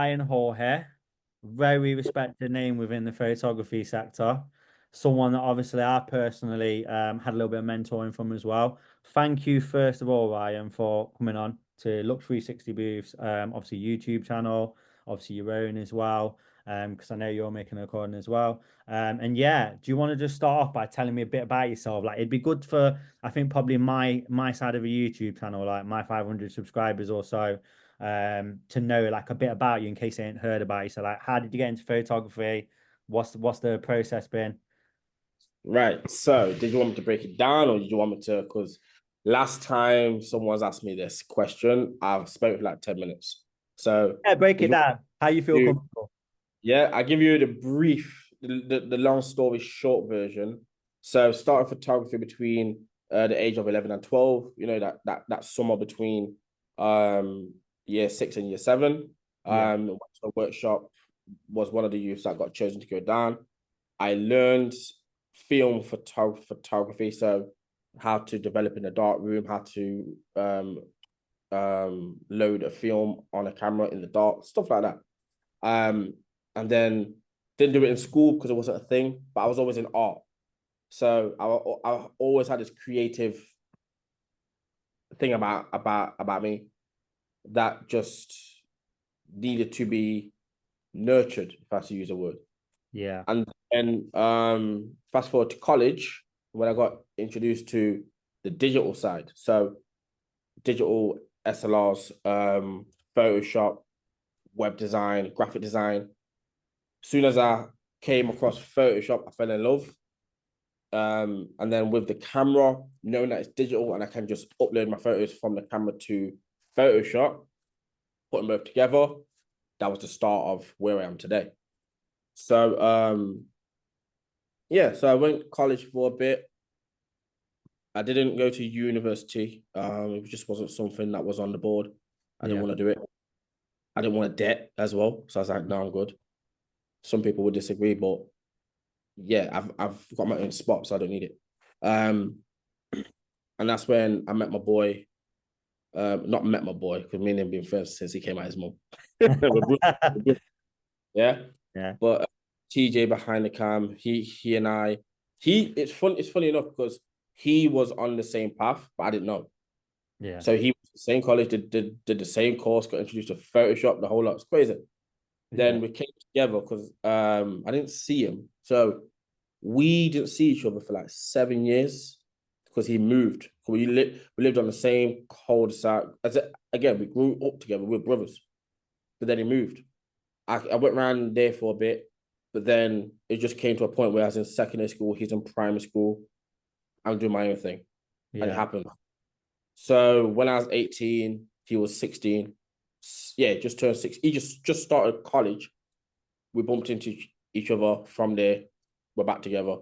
Ryan Hall here, very respected name within the photography sector. Someone that obviously I personally had a little bit of mentoring from as well. Thank you, first of all, Ryan, for coming on to Look 360 Booths, obviously YouTube channel, obviously your own as well, because I know you're making a recording as well. And yeah, do you want to just start off by telling me a bit about yourself? Like it'd be good for, I think probably my side of a YouTube channel, like my 500 subscribers or so, to know like a bit about you in case they ain't heard about you. So like, how did you get into photography? What's the process been? Right. So, did you want me to break it down, or did you want me to? Because last time someone's asked me this question, I've spoke for like 10 minutes. So, Yeah, break did it you? down. How you feel Do, comfortable? yeah, I give you the brief, the long story short version. So, started photography between the age of 11 and 12. You know that summer between um year 6 and year 7. Yeah, Went to a workshop, was one of the youths that got chosen to go down. I learned photography, so how to develop in a dark room, how to load a film on a camera in the dark, stuff like that. Um, and then didn't do it in school because it wasn't a thing, but I was always in art. So I always had this creative thing about me that just needed to be nurtured, if I have to use a word. yeah, And then fast forward to college when I got introduced to the digital side. So digital SLRs, Photoshop, web design, graphic design. As soon as I came across Photoshop, I fell in love. And then with the camera, knowing that it's digital and I can just upload my photos from the camera to Photoshop, put them both together, that was the start of where I am today. So yeah, so I went to college for a bit. I didn't go to university. It just wasn't something that was on the board. I didn't yeah. want to do it. I didn't want a debt as well. So I was like, no, I'm good. Some people would disagree, but yeah, I've got my own spot, so I don't need it. Um, and that's when I met my boy. Not met my boy, because me and him been friends since he came out his mum. Yeah. Yeah, But TJ behind the cam, he and I, it's funny enough because he was on the same path, but I didn't know. yeah, So he was the same college, did the same course, got introduced to Photoshop, the whole lot. It's crazy. yeah, Then we came together because I didn't see him. So we didn't see each other for like 7 years because he moved. We lived on the same cul-de-sac. Again, we grew up together. We were brothers. But then he moved. I went around there for a bit, but then it just came to a point where I was in secondary school, he's in primary school. I'm doing my own thing. And it yeah, happened. So when I was 18, he was 16. Yeah, just turned 6. He just started college. We bumped into each other from there. We're back together.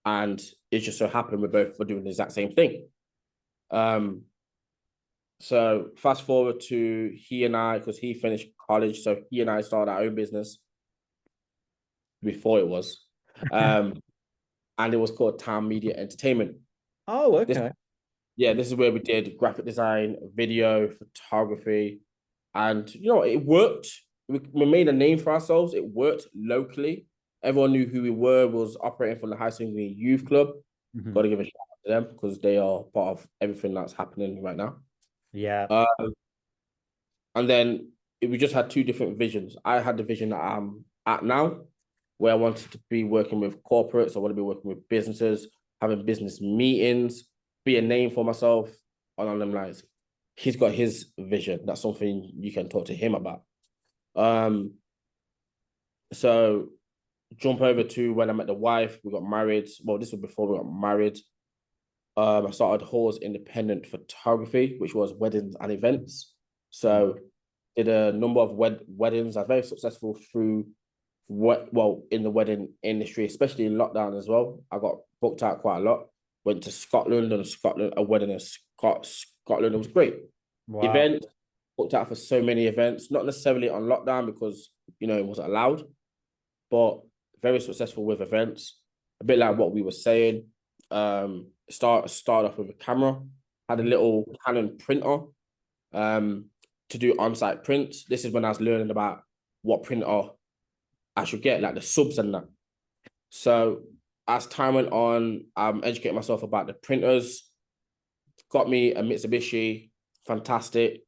And it just so happened we both were doing the exact same thing. Um, so fast forward to he and I, because he finished college. So he and I started our own business before it was. Um, and it was called Town Media Entertainment. Oh, This okay. Yeah, this is where we did graphic design, video, photography, and it worked. We made a name for ourselves. It worked locally. Everyone knew who we were. Was operating from the High School Youth Club. Mhm. Got to give a shout out to them because they are part of everything that's happening right now. Yeah, Uh, and then we just had two different visions. I had the vision that I'm at now, where I wanted to be working with corporates. I want to be working with businesses, having business meetings, be a name for myself on them lines. He's got his vision. That's something you can talk to him about. Um, so jump over to when I met the wife. We got married. Well, this was before we got married. I started Hall's Independent Photography, which was weddings and events. So did a number of weddings. I was very successful through in the wedding industry, especially in lockdown as well. I got booked out quite a lot. Went to Scotland and a wedding in Scotland. It was great. wow. Event booked out for so many events, not necessarily on lockdown because it wasn't allowed, but very successful with events. A bit like what we were saying. Start off with a camera. Had a little Canon printer to do on-site prints. This is when I was learning about what printer I should get, like the subs and that. So as time went on, I'm educating myself about the printers. Got me a Mitsubishi, fantastic.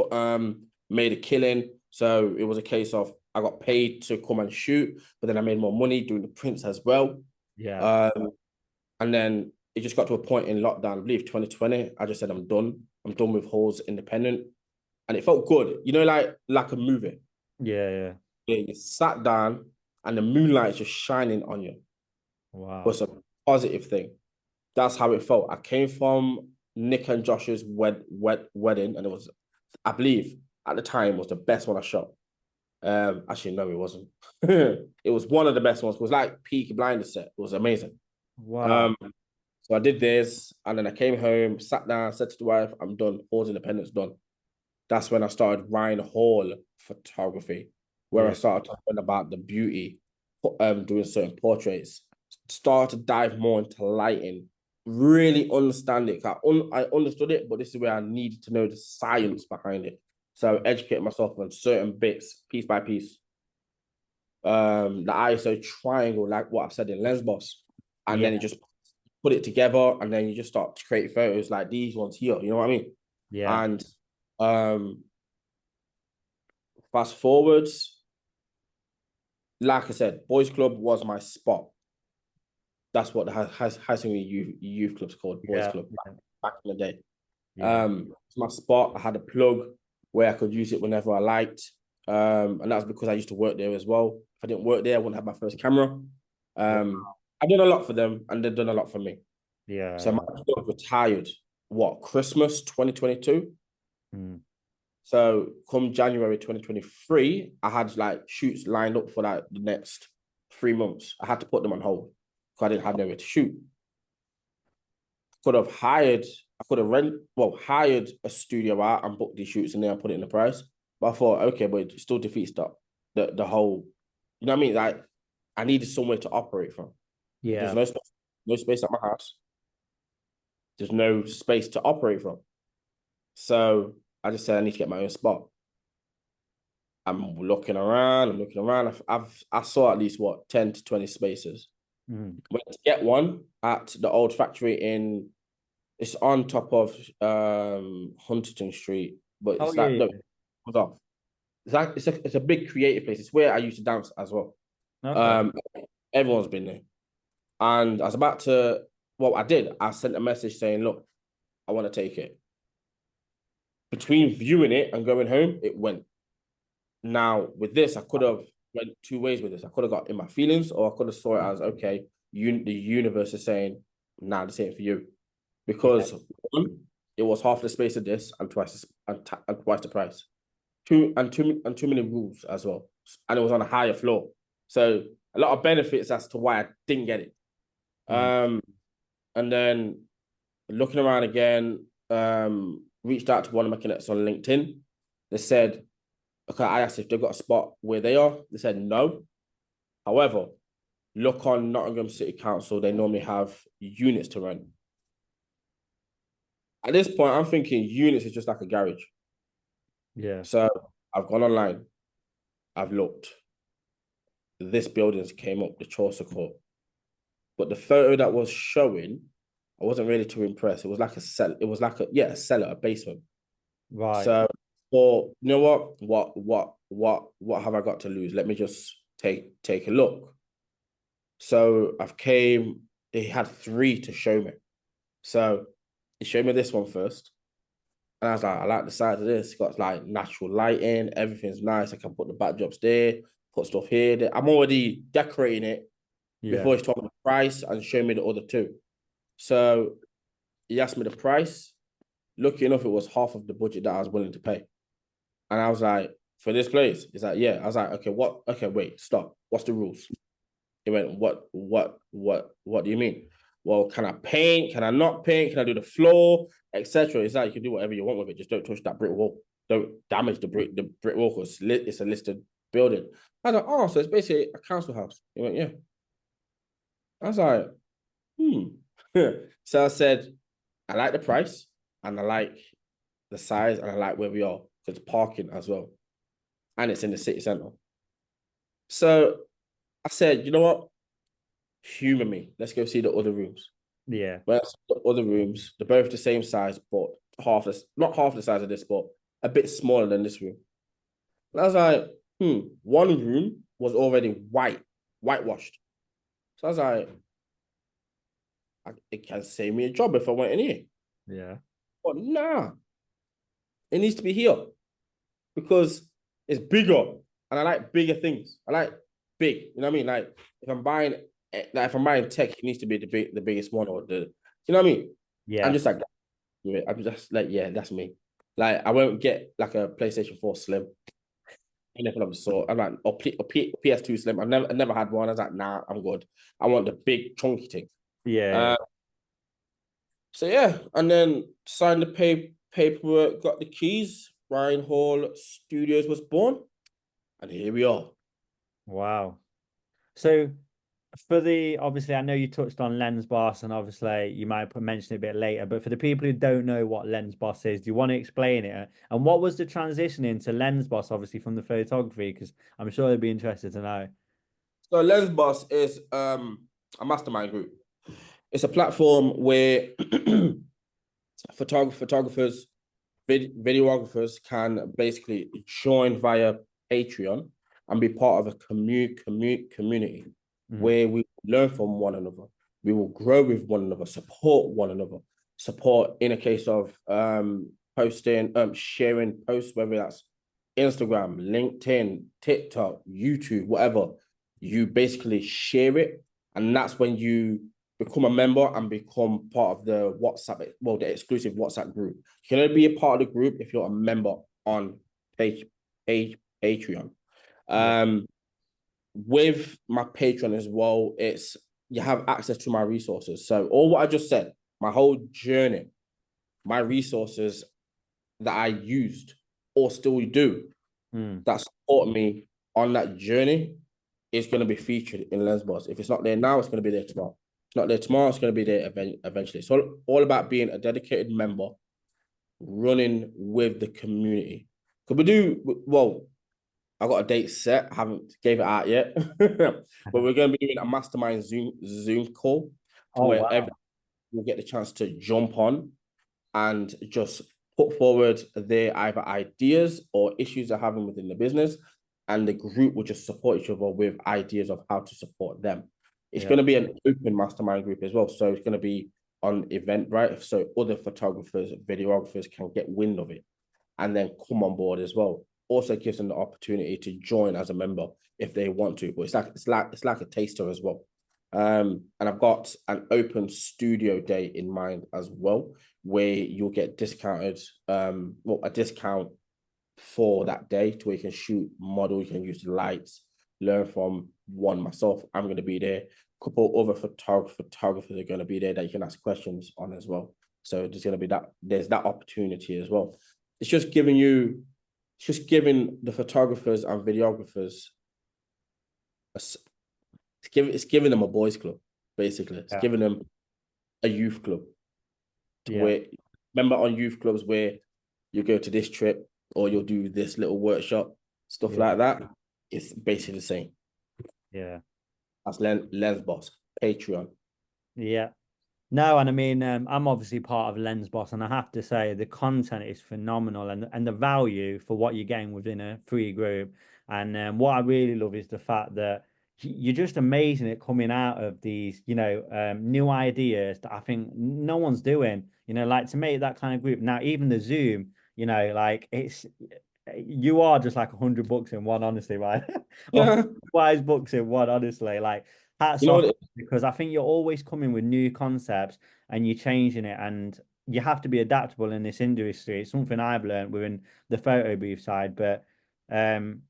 Made a killing. So it was a case of I got paid to come and shoot, but then I made more money doing the prints as well. Yeah. Um, and then it just got to a point in lockdown, I believe 2020. I just said I'm done. I'm done with Halls Independent, and it felt good. You know, like a movie. Yeah. Yeah. Yeah, you sat down and the moonlight is just shining on you. It Wow. was a positive thing. That's how it felt. I came from Nick and Josh's wedding, and it was, I believe, at the time was the best one I shot. Actually, no, it wasn't. It was one of the best ones. It was like Peaky Blinders set. It was amazing. Wow. Um, so I did this, and then I came home, sat down, said to the wife, "I'm done. Hall's Independence done." That's when I started Ryan Hall photography, where I Yeah. started talking about the beauty, doing certain portraits, start to dive more into lighting, really understand it. I understood it, but this is where I needed to know the science behind it. So educate myself on certain bits, piece by piece. The ISO triangle, like what I've said in Lens Boss, and Yeah. then you just put it together, and then you just start to create photos like these ones here. You know what I mean? Yeah. And um, fast forwards, like I said, boys club was my spot. That's what the high school youth club's called, boys Yeah. club, Yeah. back in the day. Yeah. It's my spot. I had a plug where I could use it whenever I liked. And that's because I used to work there as well. If I didn't work there, I wouldn't have my first camera. I've done a lot for them, and they've done a lot for me. Yeah. So my Yeah. plug retired, what, Christmas 2022? Mm. So come January 2023, I had like shoots lined up for like the next 3 months. I had to put them on hold because I didn't have nowhere to shoot. Could have hired, I could have hired a studio out and booked these shoots and then I put it in the price. But I thought, okay, but it still defeats the whole, you know what I mean? Like I needed somewhere to operate from. There's Yeah. no space at my house. There's no space to operate from. So I just said I need to get my own spot. I'm looking around. I'm looking around. I saw at least what 10 to 20 spaces. Mm. Went to get one at the old factory in. It's on top of Huntington Street, but Oh it's yeah. like no, Yeah. hold off. It's like it's a big creative place. It's where I used to dance as well. Okay. Um, Everyone's been there, and I was about to. Well, I did. I sent a message saying, "Look, I want to take it." Between viewing it and going home, it went. Now with this, I could have went two ways with this. I could have got in my feelings, or I could have saw it as okay. The universe is saying, "Nah, this ain't for you," Yeah. because one, it was half the space of this and twice the price. Too many rules as well, and it was on a higher floor, so a lot of benefits as to why I didn't get it. Mm. And then looking around again, reached out to one of my connects on LinkedIn. They said, okay, I asked if they've got a spot where they are. They said no. However, look on Nottingham City Council, they normally have units to rent. At this point, I'm thinking units is just like a garage. Yeah. So I've gone online, I've looked. This building's came up, the Chaucer Court. But the photo that was showing, I wasn't really too impressed. It was like a cell, it was like a cellar, a basement. Right. So, well, you know what have I got to lose? Let me just take a look. So I've came, they had three to show me. So he showed me this one first. And I was like, I like the size of this. It's got like natural lighting, everything's nice. I can put the backdrops there, put stuff here. There. I'm already decorating it Yeah. before he's talking the price and show me the other two. So he asked me the price. Lucky enough, it was half of the budget that I was willing to pay. And I was like, for this place? He's like, yeah. I was like, okay, what? Okay, wait, stop. What's the rules? He went, what do you mean? Well, can I paint? Can I not paint? Can I do the floor, etc.? It's like you can do whatever you want with it. Just don't touch that brick wall. Don't damage the brick wall because it's a listed building. I was like, oh, so it's basically a council house. He went, yeah. I was like, hmm. So I said, I like the price and I like the size and I like where we are because parking as well. and it's in the city center. So I said, you know what? Humor me. Let's go see the other rooms. Yeah. But the other rooms, they're both the same size, but not half the size of this, but a bit smaller than this room. And I was like, one room was already whitewashed. So I was like, it can save me a job if I went in here. Yeah. But nah, it needs to be here because it's bigger and I like bigger things. I like big, you know what I mean? Like if I'm buying tech, it needs to be the biggest one or you know what I mean? I'm Yeah. just like, I'm just like, yeah, that's me. Like, I won't get like a PlayStation 4 Slim. Anything of the sort. I'm like, PS2 Slim. I never had one. I was like, nah, I'm good. I want the big chunky thing. Yeah. Uh, so yeah, and then signed the paperwork, got the keys. Ryan Hall Studios was born, and here we are. Wow. So for the obviously, I know you touched on Lens Boss, and obviously you might mention it a bit later, but for the people who don't know what Lens Boss is, do you want to explain it? And what was the transition into Lens Boss, obviously from the photography? Because I'm sure they'd be interested to know. So Lens Boss is a mastermind group. It's a platform where photographers, videographers can basically join via Patreon and be part of a community Mm. where we learn from one another. We will grow with one another, support one another, support in a case of posting, sharing posts, whether that's Instagram, LinkedIn, TikTok, YouTube, whatever. You basically share it, and that's when you become a member and become part of the WhatsApp, well, the exclusive WhatsApp group. You can only be a part of the group if you're a member on page, Patreon. Yeah. Um, with my Patreon as well, it's you have access to my resources. So all what I just said, my whole journey, my resources that I used or still do Mm. that support me on that journey is going to be featured in Lensboss. If it's not there now, it's going to be there tomorrow. It's not there tomorrow, it's going to be there eventually. It's all about being a dedicated member, running with the community. Could we do, well, I got a date set. I haven't gave it out yet, but we're going to be doing a mastermind Zoom call to Oh where everyone wow. will get the chance to jump on and just put forward their either ideas or issues they're having within the business, and the group will just support each other with ideas of how to support them. It's Yeah. going to be an open mastermind group as well, so it's going to be on Eventbrite, so other photographers, videographers can get wind of it and then come on board as well. Also gives them the opportunity to join as a member if they want to, but it's like a taster as well. And I've got an open studio day in mind as well, where you'll get discounted, well, a discount for that day to where you can shoot, model, you can use the lights, learn from one myself. I'm going to be there. A couple other photographers are going to be there that you can ask questions on as well. So there's going to be there's that opportunity as well. It's just it's just giving the photographers and videographers, it's giving them a boys club, basically. It's Yeah. giving them a youth club to Yeah. where, remember on youth clubs where you go to this trip or you'll do this little workshop, stuff Yeah. like that. It's basically the same. Yeah. That's Lens Boss, Patreon. Yeah. No, and I mean, I'm obviously part of Lens Boss, and I have to say the content is phenomenal, and the value for what you're getting within a free group. And what I really love is the fact that you're just amazing at coming out of these, new ideas that I think no one's doing. Like to make that kind of group now, even the Zoom, like you are just like 100 books in one, honestly, right? Or Yeah. wise books in one, honestly. Like hats You know off what? because I think you're always coming with new concepts and you're changing it, and you have to be adaptable in this industry. It's something I've learned within the photo booth side, but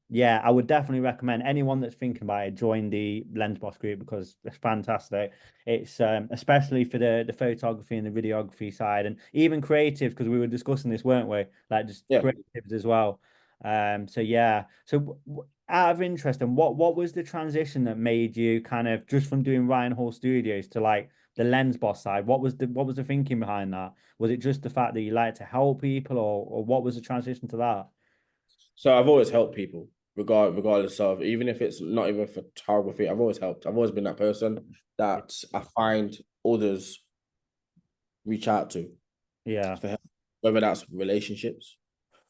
yeah, I would definitely recommend anyone that's thinking about it join the Lens Boss group because it's fantastic. It's especially for the photography and the videography side, and even creative because we were discussing this, weren't we? Like just Yeah. creatives as well. So yeah. So out of interest, and what was the transition that made you kind of just from doing Ryan Hall Studios to like the Lens Boss side? What was the thinking behind that? Was it just the fact that you like to help people, or what was the transition to that? So I've always helped people, regardless of, even if it's not even photography. I've always helped. I've always been that person that I find others reach out to Yeah. for help, whether that's relationships,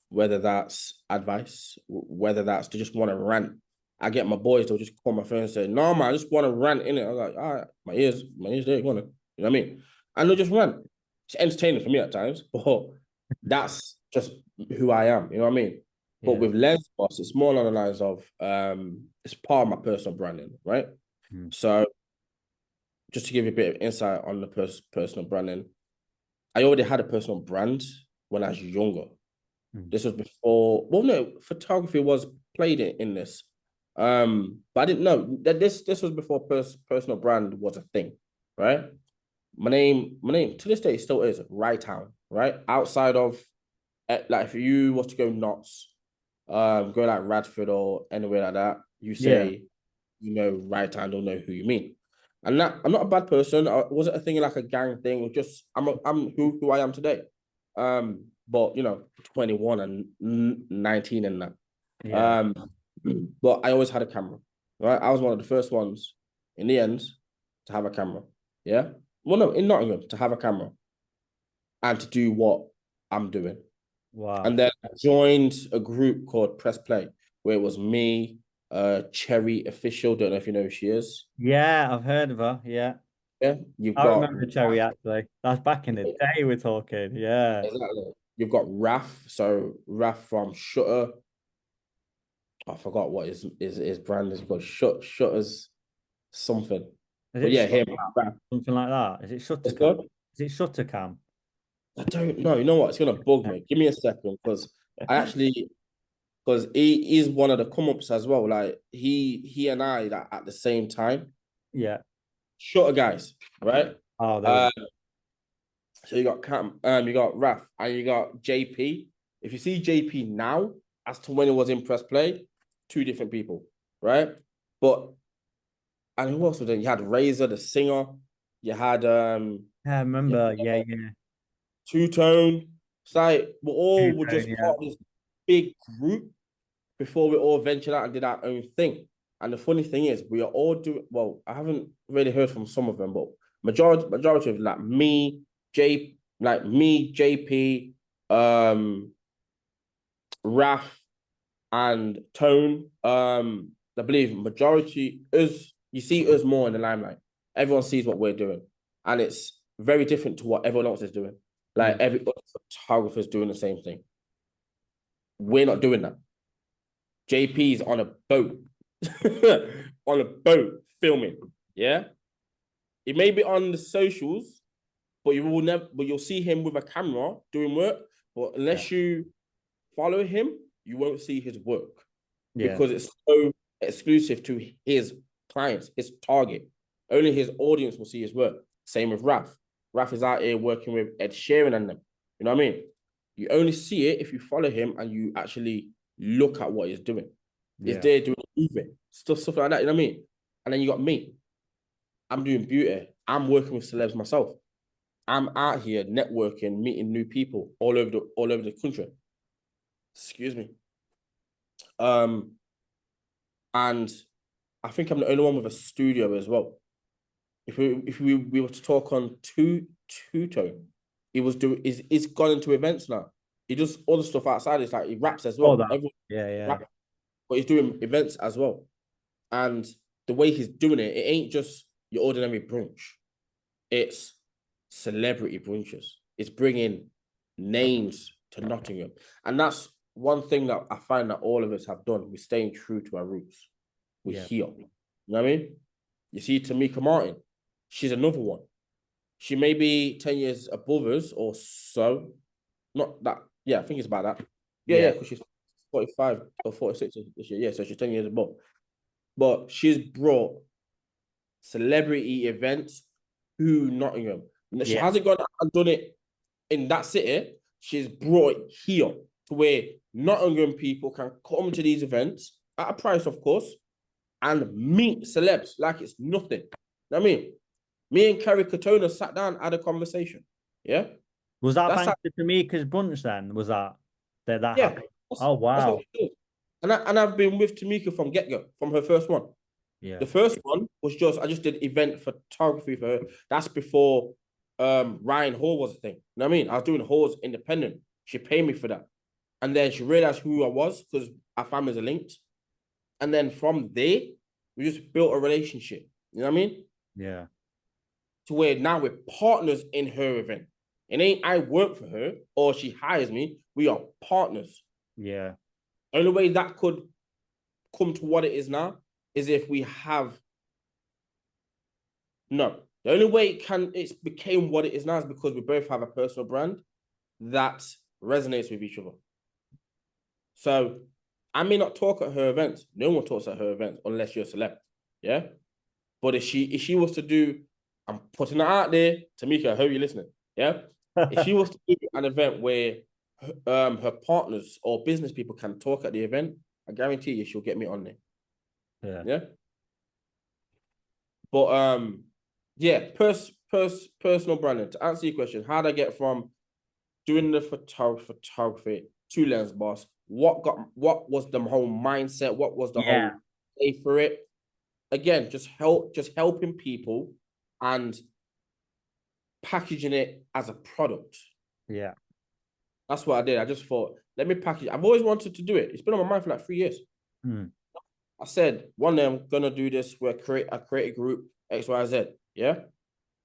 whether that's advice, whether that's to just want to rant. I get my boys, they'll just call my phone and say, "No, man, I just want to rant in it." I'm like, "All right, my ears there, you want to," you know what I mean? And they'll just rant. It's entertaining for me at times, but that's just who I am, you know what I mean? But Yeah. with Lens Boss, it's more along the lines of it's part of my personal branding, right? Mm. So just to give you a bit of insight on the personal branding, I already had a personal brand when I was younger. Mm. This was before, well, no, photography was played in this. But I didn't know that this was before personal brand was a thing, right? My name to this day still is Right Town, right? Outside of like if you was to go nuts, go like Radford or anywhere like that, you Yeah. say, Right Town, don't know who you mean. And that I'm not a bad person. I wasn't a thing like a gang thing. Just I'm who I am today. But 21 and 19 and that. Yeah. Um, but I always had a camera, right? I was one of the first ones in the end to have a camera. Yeah. Well, no, in Nottingham to have a camera and to do what I'm doing. Wow. And then I joined a group called Press Play, where it was me, Cherry Official. Don't know if you know who she is. Yeah, I've heard of her. Yeah. Yeah. You've I got remember Cherry actually. That's back in the day we're talking. Yeah. exactly. You've got Raf. So Raf from Shutter. I forgot what his brand is called. Shutters something. Is But it yeah, Shutter? him. Raf. Something like that? Is it It's Shuttercam? good. Is it Shuttercam? I don't know. You know what? It's gonna bug me. Give me a second because I actually because he is one of the come ups as well. Like he and I like, at the same time. Yeah. Shutter guys, right? Oh, there we go. Uh, so you got you got Raf, and you got JP. If you see JP now, as to when it was in press play, two different people, right? But and who else was there? You had Razor, the singer. You had Yeah, I you remember. Yeah, yeah. Two Tone. It's like we're Two-tone, just yeah. part of this big group before we all ventured out and did our own thing. And the funny thing is, we are all doing well. I haven't really heard from some of them, but majority of me, JP, Raf, and Tone. I believe majority is you see us more in the limelight. Everyone sees what we're doing, and it's very different to what everyone else is doing. Like Mm. every other photographer's doing the same thing. We're not doing that. JP's on a boat, on a boat filming. Yeah, it may be on the socials, but you will never. But you'll see him with a camera doing work. But Yeah. unless you follow him, you won't see his work Yeah. because it's so exclusive to his clients, his target. Only his audience will see his work. Same with Raf. Raf is out here working with Ed Sheeran and them. You know what I mean? You only see it if you follow him and you actually look at what he's doing. Is Yeah. there doing moving stuff like that? You know what I mean? And then you got me. I'm doing beauty. I'm working with celebs myself. I'm out here networking, meeting new people all over the country. Excuse me. Um, and I think I'm the only one with a studio as well. If we were to talk on two tone, he was doing is gone into events now. He does all the stuff outside. It's like he raps as Oh, well. that. Everyone Yeah, yeah. rap, but he's doing events as well. And the way he's doing it, it ain't just your ordinary brunch. It's celebrity brunches. It's bringing names to Nottingham, and that's one thing that I find that all of us have done. We're staying true to our roots. We're Yeah. here. You know what I mean? You see Tamika Martin, she's another one. She may be 10 years above us or so. Not that, yeah, I think it's about that. Yeah, Yeah. because she's 45 or 46 this year. Yeah, so she's 10 years above. But she's brought celebrity events to Nottingham. She Yeah. hasn't gone and done it in that city. She's brought it here to where Nottingham people can come to these events at a price, of course, and meet celebs like it's nothing. You know what I mean? Me and Kerry Katona sat down, had a conversation. Yeah. Was that That's how, thanks to Tamika's brunch then? Was that yeah. happened? Oh, That's what wow. she does. And I've been with Tamika from get-go, from her first one. Yeah. The first one was just I just did event photography for her. That's before Ryan Hall was a thing. You know what I mean? I was doing Halls independent. She paid me for that. And then she realized who I was because our families are linked. And then from there, we just built a relationship. You know what I mean? Yeah. To where now we're partners in her event. It ain't I work for her or she hires me. We are partners. Yeah. Only way that could come to what it is now is if we have no. The only way it's became what it is now is because we both have a personal brand that resonates with each other. So I may not talk at her events. No one talks at her events unless you're a celeb. Yeah. But if she was to do, I'm putting it out there, Tamika, I hope you're listening. Yeah. If she was to do an event where her partners or business people can talk at the event, I guarantee you she'll get me on there. Yeah. Yeah. But yeah, personal branding. To answer your question, how did I get from doing the photography to Lens Boss? What was the whole mindset? What was the Yeah. whole pay for it? Again, just helping people and packaging it as a product. Yeah. That's what I did. I just thought, let me package. I've always wanted to do it. It's been on my mind for like 3 years. Hmm. I said one day I'm gonna do this. Where I create a group XYZ. Yeah,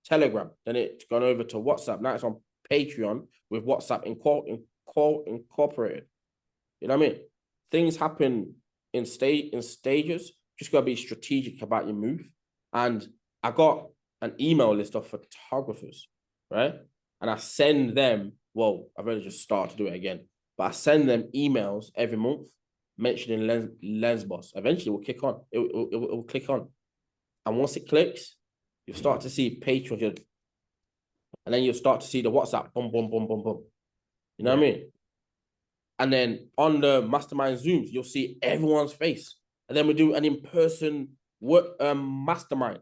Telegram. Then it's gone over to WhatsApp. Now it's on Patreon with WhatsApp incorporated. You know what I mean? Things happen in stages. Just gotta be strategic about your move. And I got an email list of photographers, right? And I send them. Well, I've only just started to do it again, but I send them emails every month mentioning Lens Boss. Eventually, it will kick on. It will click on, and once it clicks, you'll start to see Patreon, and then you'll start to see the WhatsApp. Boom, boom, boom, boom, boom. You know Yeah. what I mean? And then on the mastermind Zooms, you'll see everyone's face. And then we do an in-person work mastermind.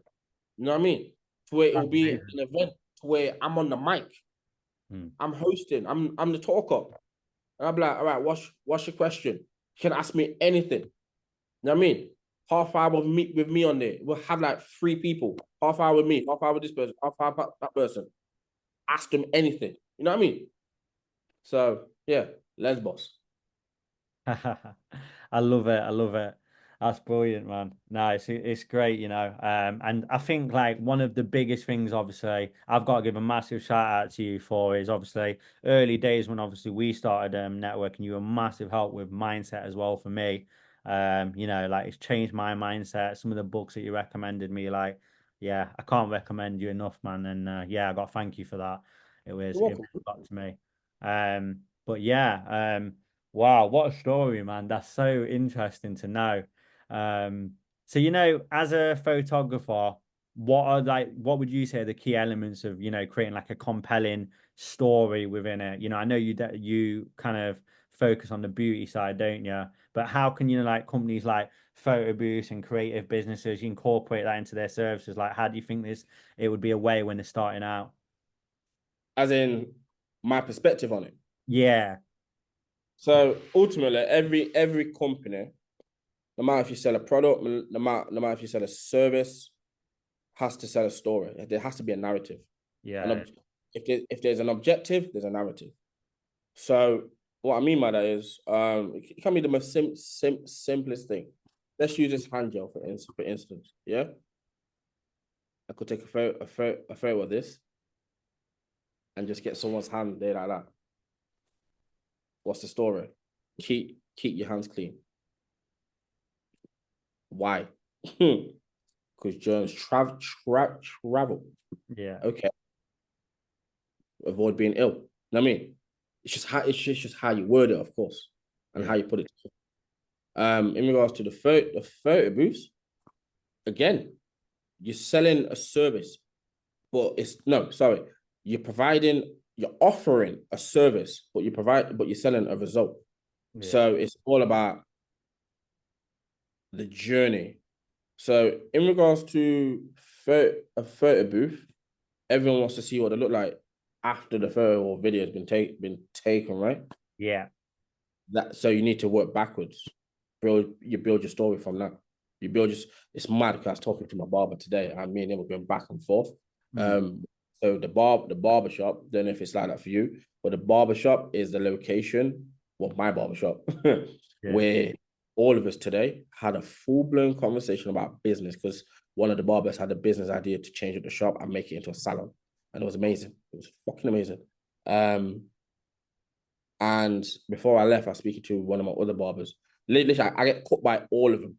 You know what I mean? To where it will That's be an amazing. event to where I'm on the mic, Hmm. I'm hosting, I'm the talker. And I'll be like, all right, what's your question? You can ask me anything. You know what I mean? Half hour with me on there. We'll have like 3 people. Half hour with me, half hour with this person, half hour with that person. Ask them anything. You know what I mean? So yeah, Lens Boss. I love it. I love it. That's brilliant, man. No, it's great, And I think like one of the biggest things, obviously, I've got to give a massive shout out to you for is obviously early days when obviously we started networking. You were a massive help with mindset as well for me. Like it's changed my mindset. Some of the books that you recommended me, like, yeah, I can't recommend you enough, man. And yeah, I got to thank you for that. You're It welcome. meant a lot to me. But yeah, wow, what a story, man. That's so interesting to know. Um, so as a photographer, what would you say are the key elements of, creating like a compelling story within it? I know you kind of focus on the beauty side, don't you? But how can like companies like photo booths and creative businesses incorporate that into their services? Like, how do you think it would be a way when they're starting out? As in my perspective on it. Yeah, So ultimately, every company, no matter if you sell a product, no matter if you sell a service, has to sell a story. There has to be a narrative. And yeah, if there's an objective, there's a narrative. So what I mean by that is, it can be the most simplest thing. Let's use this hand gel for instance. Yeah, I could take a photo of this and just get someone's hand there like that. What's the story? Keep your hands clean. Why? Because germs travel. yeah, Okay, avoid being ill. You know what I mean? It's just how you word it, of course, and yeah, how you put it. In regards to the photo booths, again, you're selling a service, but it's no, sorry, you're offering a service, but you're selling a result. yeah, So it's all about the journey. So in regards to a photo booth, everyone wants to see what they look like after the photo or video has been taken, right? yeah, that so you need to work backwards. Build your story from that. You build just it's mad because I was talking to my barber today and me and him were going back and forth. Mm, Um so the barber shop, don't know if it's like that for you, but the barber shop is the location, well, my barber shop, yeah. where all of us today had a full-blown conversation about business because one of the barbers had a business idea to change up the shop and make it into a salon. And it was amazing. It was fucking amazing. Um, and before I left, I was speaking to one of my other barbers. Literally, I get cut by all of them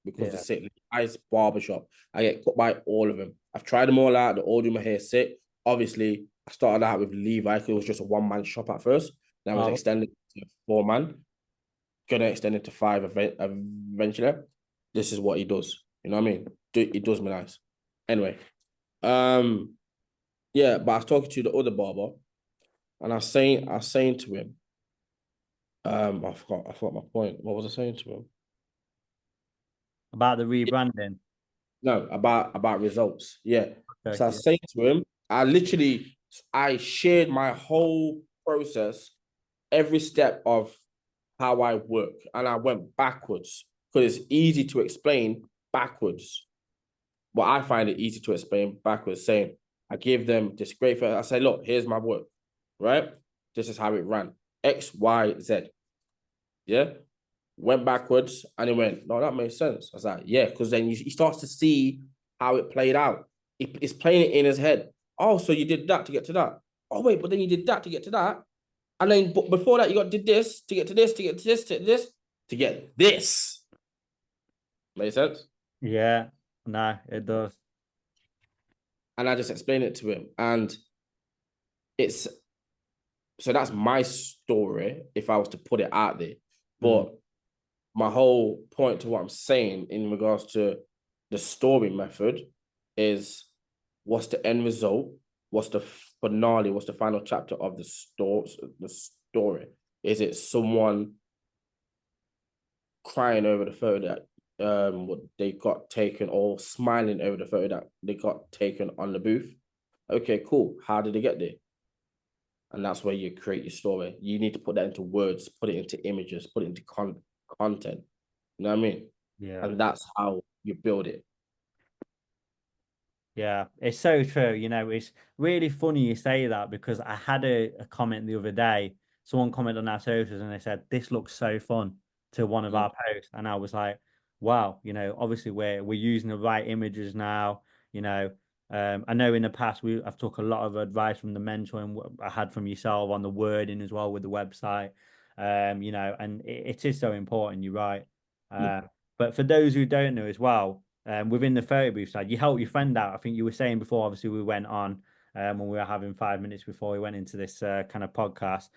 because the Yeah. sit nice barber shop. I get cut by all of them. I've tried them all out. They all do my hair sit. Obviously, I started out with Levi because it was just a one-man shop at first. Then I was Oh, extended to four-man. Gonna extend it to five eventually. This is what he does. You know what I mean? He does me nice. Anyway, um, yeah, but I was talking to the other barber, and I was saying to him, I forgot my point. What was I saying to him? about the rebranding. No, about results. Yeah. Okay. So I Yeah. say to him, I shared my whole process, every step of how I work, and I went backwards because it's easy to explain backwards. But I find it easy to explain backwards, saying I give them this great thing. I say, look, here's my work, right? This is how it ran. X, Y, Z. Yeah. Went backwards and he went, no, that makes sense. I was like, yeah, because then he starts to see how it played out. It's playing it in his head. Oh, so you did that to get to that. Oh, wait, but then you did that to get to that. And then but before that, did this to get to this, to get to this, to this, to get this. Make sense? Yeah. No, it does. And I just explained it to him. And it's so that's my story if I was to put it out there. Mm, But my whole point to what I'm saying in regards to the story method is what's the end result? What's the finale? What's the final chapter of the story? Is it someone crying over the photo that what they got taken or smiling over the photo that they got taken on the booth? Okay, cool. How did they get there? And that's where you create your story. You need to put that into words, put it into images, put it into content. You know what I mean? yeah. And that's how you build it. Yeah, it's so true. It's really funny you say that because I had a comment the other day. Someone commented on our socials and they said, "This looks so fun," to one of Mm. our posts. And I was like, wow, obviously we're using the right images now. You know, I know in the past I've took a lot of advice from the mentoring I had from yourself on the wording as well with the website. And it is so important, you're right. Mm. Uh, but for those who don't know as well, within the photo booth side, you help your friend out. I think you were saying before, obviously, we went on when we were having 5 minutes before we went into this kind of podcast.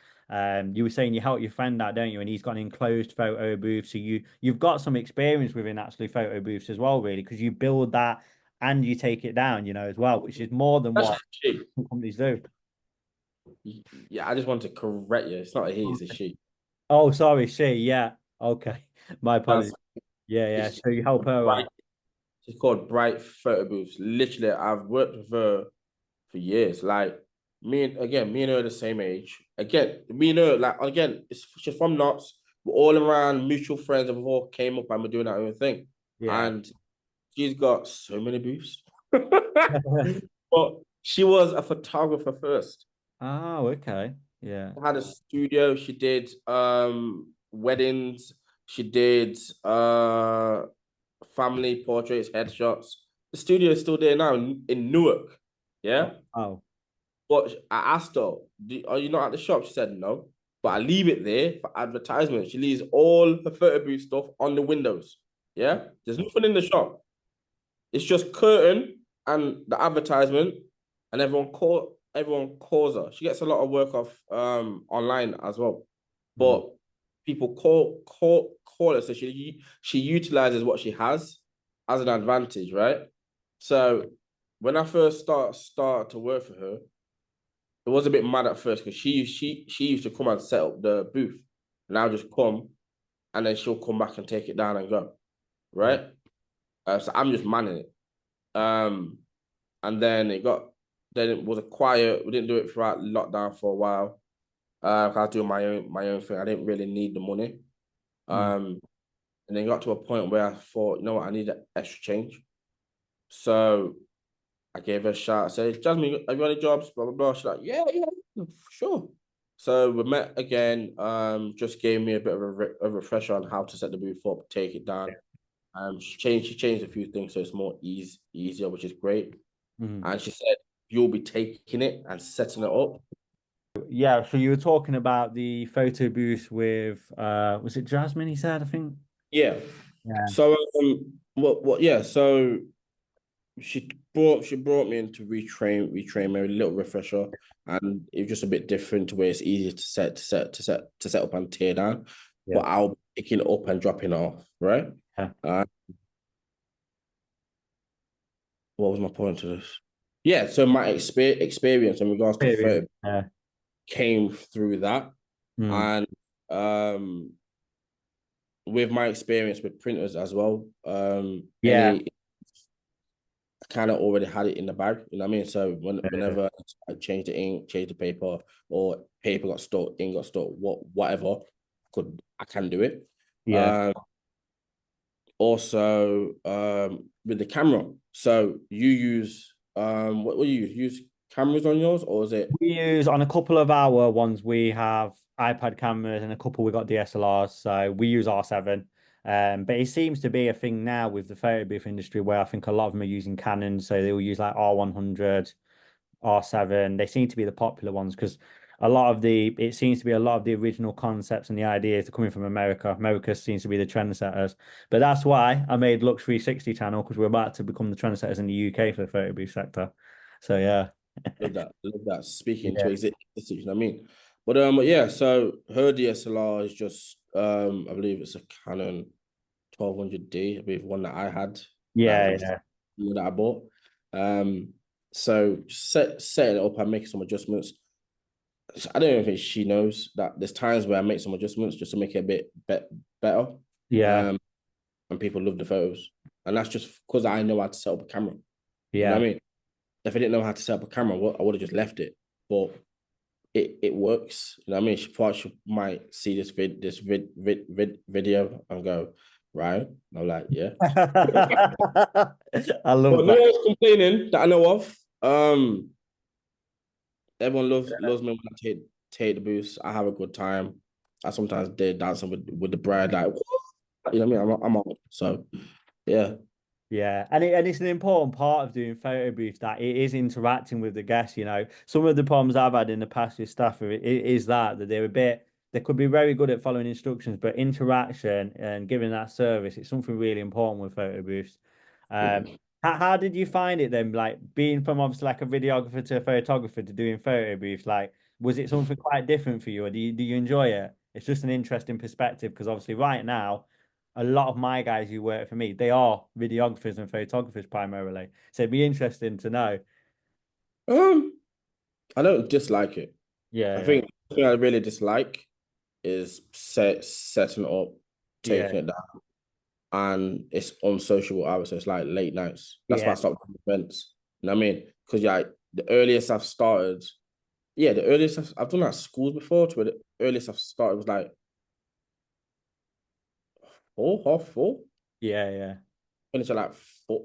You were saying you help your friend out, don't you? And he's got an enclosed photo booth. So you've got some experience within actually photo booths as well, really, because you build that and you take it down, as well, which is more than That's what a she. some companies do. Yeah, I just want to correct you. It's not a he, it's a she. Oh, sorry, she, yeah. Okay. My apologies. That's Yeah, yeah. it's So you help her bright. out. It's called Bright Photo Booths. Literally, I've worked with her for years. Like me and her are the same age. Again, me and her, like again, she's from Knots. We're all around mutual friends, and we all came up and we're doing our own thing. Yeah. And she's got so many booths. But she was a photographer first. Oh, okay. Yeah. Had a studio. She did weddings. She did family portraits, headshots. The studio is still there now in Newark. Oh, Yeah. oh. But I asked her, are you not at the shop? She said no. But I leave it there for advertisement. She leaves all her photo booth stuff on the windows. Yeah. There's nothing in the shop. It's just curtain and the advertisement, and everyone calls her. She gets a lot of work off online as well. Mm. But people call her, so she utilizes what she has as an advantage, right? So when I first start to work for her, it was a bit mad at first because she used to come and set up the booth, and I'll just come, and then she'll come back and take it down and go, Yeah. right? So I'm just manning it. Um, and then it was a quiet. We didn't do it throughout lockdown for a while. I was doing my own thing. I didn't really need the money. Mm. Um, and then got to a point where I thought, you know what, I need extra change. So I gave her a shout. I said, Jasmine, have you got any jobs? Blah blah blah. She's like, yeah, yeah, for sure. So we met again. Just gave me a bit of a refresher on how to set the booth up, take it down. She changed a few things so it's more easier, which is great. Mm. And she said, you'll be taking it and setting it up. Yeah, so you were talking about the photo booth with was it Jasmine he said, I think? Yeah. Yeah. So what yeah, so she brought me in to retrain me, a little refresher, and it was just a bit different to where it's easier to set up and tear down. Yeah. But I'll be picking it up and dropping it off, right? Yeah. Uh, what was my point to this? Yeah, so my experience in regards to photo Experience. Yeah. came through that. Mm. And um with my experience with printers as well, Yeah. any kind of already had it in the bag. You know what I mean? So whenever I change the ink, change the paper, or paper got stuck, ink got stuck, whatever, I can do it. Yeah. Um, Also, with the camera. So you use what do you use? Use cameras on yours, or is it? We use on a couple of our ones, we have iPad cameras and a couple we got DSLRs. So we use R7. But it seems to be a thing now with the photo booth industry where I think a lot of them are using Canon. So they will use like R100, R7. They seem to be the popular ones because it seems to be a lot of the original concepts and the ideas are coming from America. America seems to be the trendsetters. But that's why I made Lux 360 channel because we're about to become the trendsetters in the UK for the photo booth sector. So yeah. Love that. Love that. Speaking to Yeah. exit, you know what I mean? But yeah, so her DSLR is just I believe it's a Canon 1200D, I believe one that I had that Yeah, was yeah, the one that I bought. Um so setting it up and making some adjustments. I don't even think she knows that there's times where I make some adjustments just to make it a bit better. yeah, Um and people love the photos. And that's just because I know how to set up a camera. You know what yeah. I mean? If I didn't know how to set up a camera, I would have just left it. But it works. You know what I mean? She might see video and go, right? And I'm like, yeah. I love But no that. one's complaining that I know of. Everyone loves me when I take the boost. I have a good time. I sometimes did dancing with the bride, like you know what I mean? I'm on. So yeah. Yeah, and it's an important part of doing photo booths that it is interacting with the guests. You know, some of the problems I've had in the past with staff is that they're a bit they could be very good at following instructions, but interaction and giving that service it's something really important with photo booths. Um, Mhm. how did you find it then? Like being from obviously like a videographer to a photographer to doing photo booths, like was it something quite different for you, or do you enjoy it? It's just an interesting perspective because obviously right now a lot of my guys who work for me, they are videographers and photographers primarily. So it'd be interesting to know. Um, I don't dislike it. I Yeah, think the thing I really dislike is setting it up, yeah, taking it down, and it's unsociable hours. So it's like late nights. That's why yeah, I stopped doing events. You know what I mean? Because yeah, the earliest I've started, yeah, the earliest I've done that at schools before. To where the earliest I've started was like 4:30. yeah, yeah, Finished at like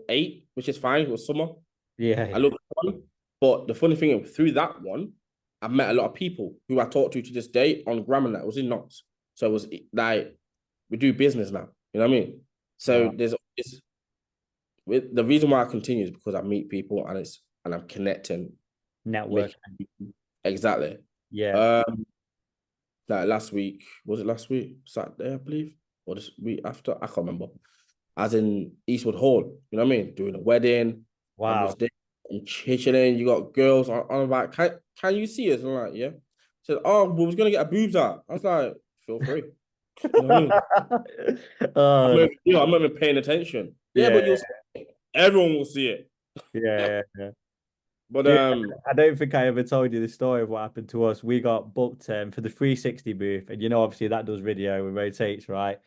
8, which is fine. It was summer. yeah, I yeah, looked fun. But the funny thing is, through that one, I met a lot of people who I talk to this day on grammar that was in knots. So it was like we do business now. You know what I mean? So wow. there's it's, the reason why I continue is because I meet people and I'm connecting, Network. making exactly. Yeah. Um, like last week, was it last week? Saturday, I believe, or this week after? I can't remember. As in Eastwood Hall, you know what I mean? Doing a wedding. I'm Wow. just there, I'm chilling. You got girls on like, can you see us? I'm like, yeah. Said, oh, we was gonna get our boobs out. I was like, feel free. You know what I mean? Oh, I'm not even paying attention. Yeah, but yeah, you'll see it. Everyone will see it. yeah, yeah. But Yeah, I don't think I ever told you the story of what happened to us. We got booked for the 360 booth, and obviously that does video and rotates, right?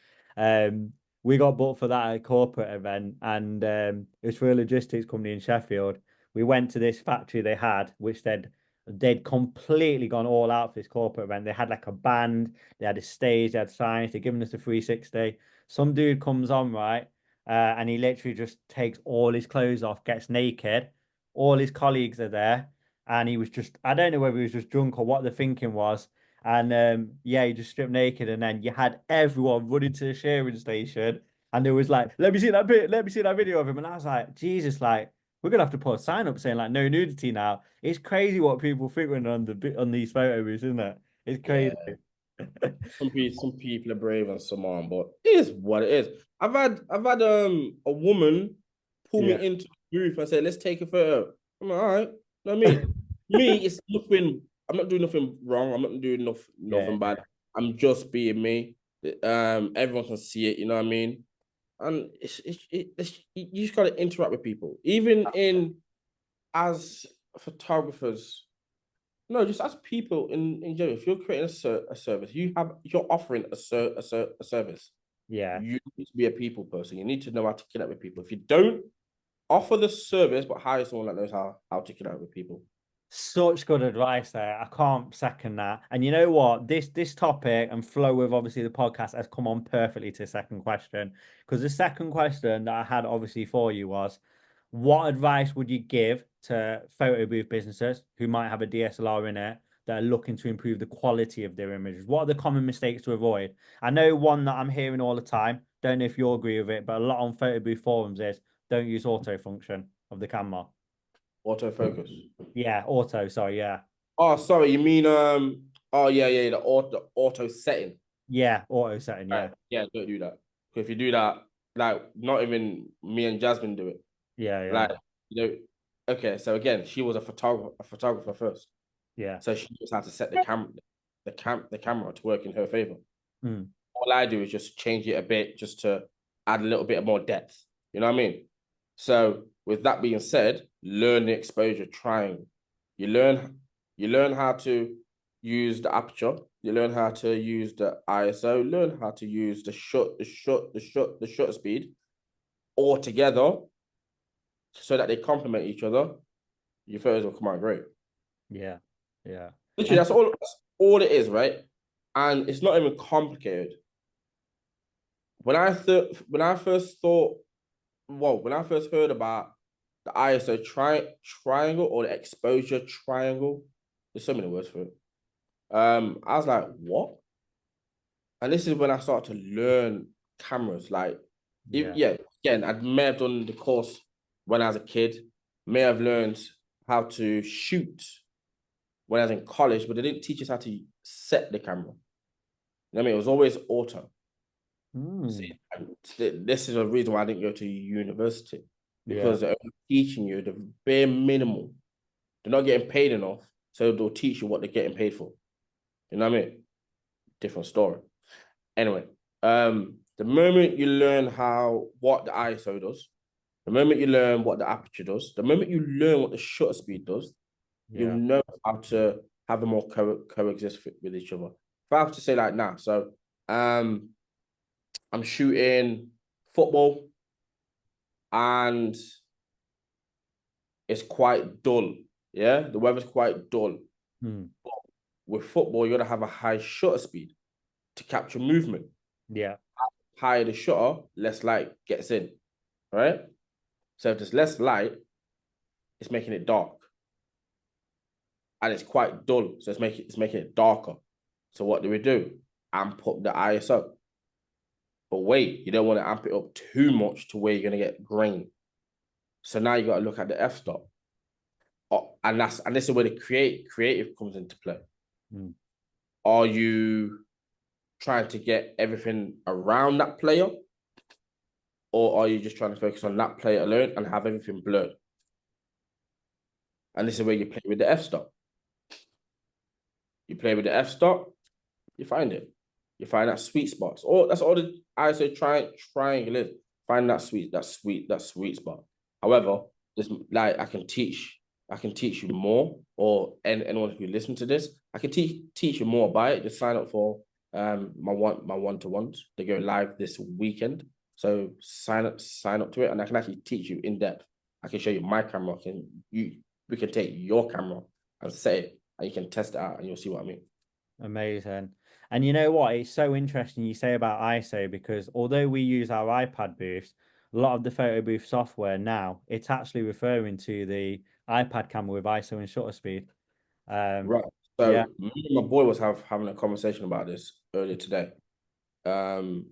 We got booked for that at a corporate event, and it was for a logistics company in Sheffield. We went to this factory they had, which they'd They'd completely gone all out for this corporate event. They had like a band, they had a stage, they had signs, they're giving us a 360. Some dude comes on, right? And he literally just takes all his clothes off, gets naked. All his colleagues are there. And he was just, I don't know whether he was just drunk or what the thinking was. And yeah, he just stripped naked. And then you had everyone running to the sharing station. And there was like, let me see that bit, let me see that video of him. And I was like, Jesus, like, we're gonna have to put a sign up saying like no nudity now. It's crazy what people think when on on these photos, isn't it? It's Yeah. crazy. Some people are brave and some aren't, but it is what it is. I've had a woman pull me Yeah. into the booth and say, let's take a photo. I'm like, all right. You know what I mean? Me, it's nothing, I'm not doing nothing wrong. I'm not doing nothing Yeah. bad. I'm just being me. Everyone can see it, you know what I mean? And you just gotta interact with people. Even in as photographers, no, just as people in general, if you're creating a service, you're offering a service. Yeah. You need to be a people person. You need to know how to connect with people. If you don't offer the service, but hire someone that knows how to connect with people. Such good advice there. I can't second that. And you know what? This topic and flow with obviously the podcast has come on perfectly to the second question. Because the second question that I had obviously for you was, what advice would you give to photo booth businesses who might have a DSLR in it that are looking to improve the quality of their images? What are the common mistakes to avoid? I know one that I'm hearing all the time. Don't know if you agree with it, but a lot on photo booth forums is don't use auto function of the camera. Autofocus. Yeah, auto, sorry, yeah. Oh, sorry, you mean oh yeah, the auto setting. Yeah, auto setting. Right. Yeah, Yeah, don't do that. If you do that, like not even me and Jasmine do it. yeah, Like, yeah, you know, okay, so again, she was a photographer first. yeah. So she just had to set the camera to work in her favor. Mm, All I do is just change it a bit just to add a little bit more depth. You know what I mean? So with that being said, learn the exposure triangle. You learn you learn how to use the aperture, you learn how to use the ISO, learn how to use the shutter speed all together so that they complement each other. Your photos will come out great. yeah, yeah. Literally, And that's all it is, right? And it's not even complicated. When I first heard about the ISO triangle or the exposure triangle, there's so many words for it. I was like, what? And this is when I started to learn cameras. Like, yeah, yeah, again, I may have done the course when I was a kid, may have learned how to shoot when I was in college, but they didn't teach us how to set the camera. You know what I mean? It was always auto. mm, See, this is a reason why I didn't go to university yeah, because they're only teaching you the bare minimum. They're not getting paid enough, so they'll teach you what they're getting paid for. You know what I mean? Different story. Anyway, the moment you learn what the ISO does, the moment you learn what the aperture does, the moment you learn what the shutter speed does, you'll yeah, know how to have them all coexist with each other. If I have to say like now, so I'm shooting football and it's quite dull. Yeah, the weather's quite dull. mm, With football, you gotta have a high shutter speed to capture movement. yeah, Higher the shutter, less light gets in. All right. So if there's less light, it's making it dark. And it's quite dull. So it's making it darker. So what do? Amp up the ISO. But wait, you don't want to amp it up too much to where you're gonna get grain. So now you got to look at the f-stop. And this is where the creative comes into play. mm, Are you trying to get everything around that player, or are you just trying to focus on that player alone and have everything blurred? And this is where you play with the f-stop. You play with the f-stop, you find it. You find that sweet spots. Or that's all the ISO triangle is. Find that sweet spot. However, this like I can teach you more, or anyone who listen to this, I can teach you more about it. Just sign up for my one-to-ones. They go live this weekend. So sign up to it, and I can actually teach you in depth. I can show you my camera. We can take your camera and set it, and you can test it out, and you'll see what I mean. Amazing. And you know what? It's so interesting you say about ISO because although we use our iPad booths, a lot of the photo booth software now, it's actually referring to the iPad camera with ISO and shutter speed. Um, Right. yeah, So me and my boy was having a conversation about this earlier today. Um,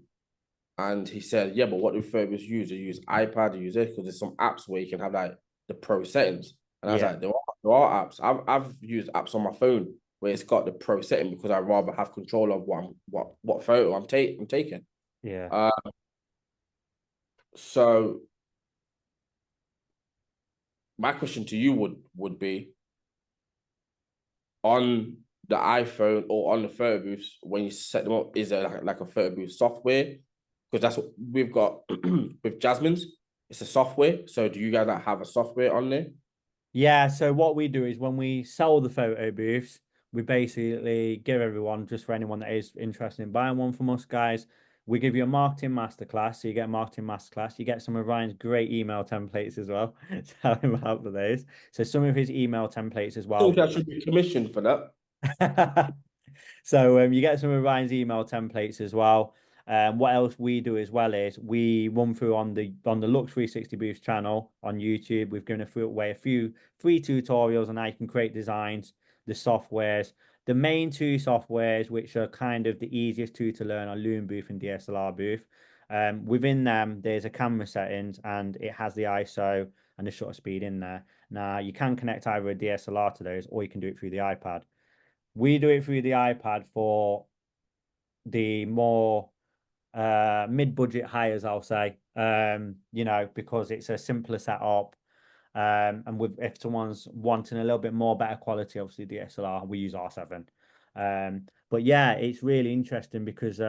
and he said, yeah, but what do photographers use? They use iPad, they use it because there's some apps where you can have like the pro settings. And I was yeah, like, there are apps. I've used apps on my phone where it's got the pro setting because I rather have control of what photo I'm taking. yeah. Uh, so my question to you would be on the iPhone or on the photo booths when you set them up, is there like a photo booth software? Because that's what we've got with Jasmine's. It's a software. So do you guys like have a software on there? Yeah, so what we do is when we sell the photo booths, we basically give everyone, just for anyone that is interested in buying one from us, guys, we give you a marketing masterclass. So you get a marketing masterclass. You get some of Ryan's great email templates as well. Tell him about for those. So some of his email templates as I think well. I should be commissioned for that. So you get some of Ryan's email templates as well. What else we do as well is we run through on the Lux 360 Boost channel on YouTube. We've given away a few free tutorials on how you can create designs, the softwares. The main two softwares, which are kind of the easiest two to learn, are Loom Booth and DSLR Booth. Within them, there's a camera settings and it has the ISO and the shutter speed in there. Now you can connect either a DSLR to those, or you can do it through the iPad. We do it through the iPad for the more mid-budget hires, I'll say. Because it's a simpler setup. And with if someone's wanting a little bit more better quality, obviously DSLR, we use R7. But yeah, it's really interesting because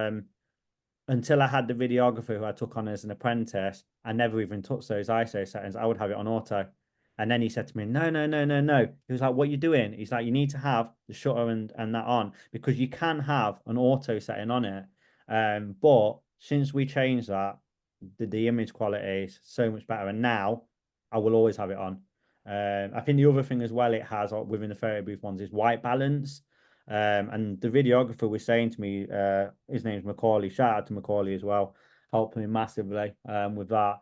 until I had the videographer who I took on as an apprentice, I never even touched those ISO settings. I would have it on auto. And then he said to me, no, no, no, no, no. He was like, what are you doing? He's like, you need to have the shutter and that on because you can have an auto setting on it. But since we changed that, the image quality is so much better. And now I will always have it on. I think the other thing as well it has within the photo booth ones is white balance. And the videographer was saying to me, his name's Macaulay. Shout out to Macaulay as well, helped me massively with that.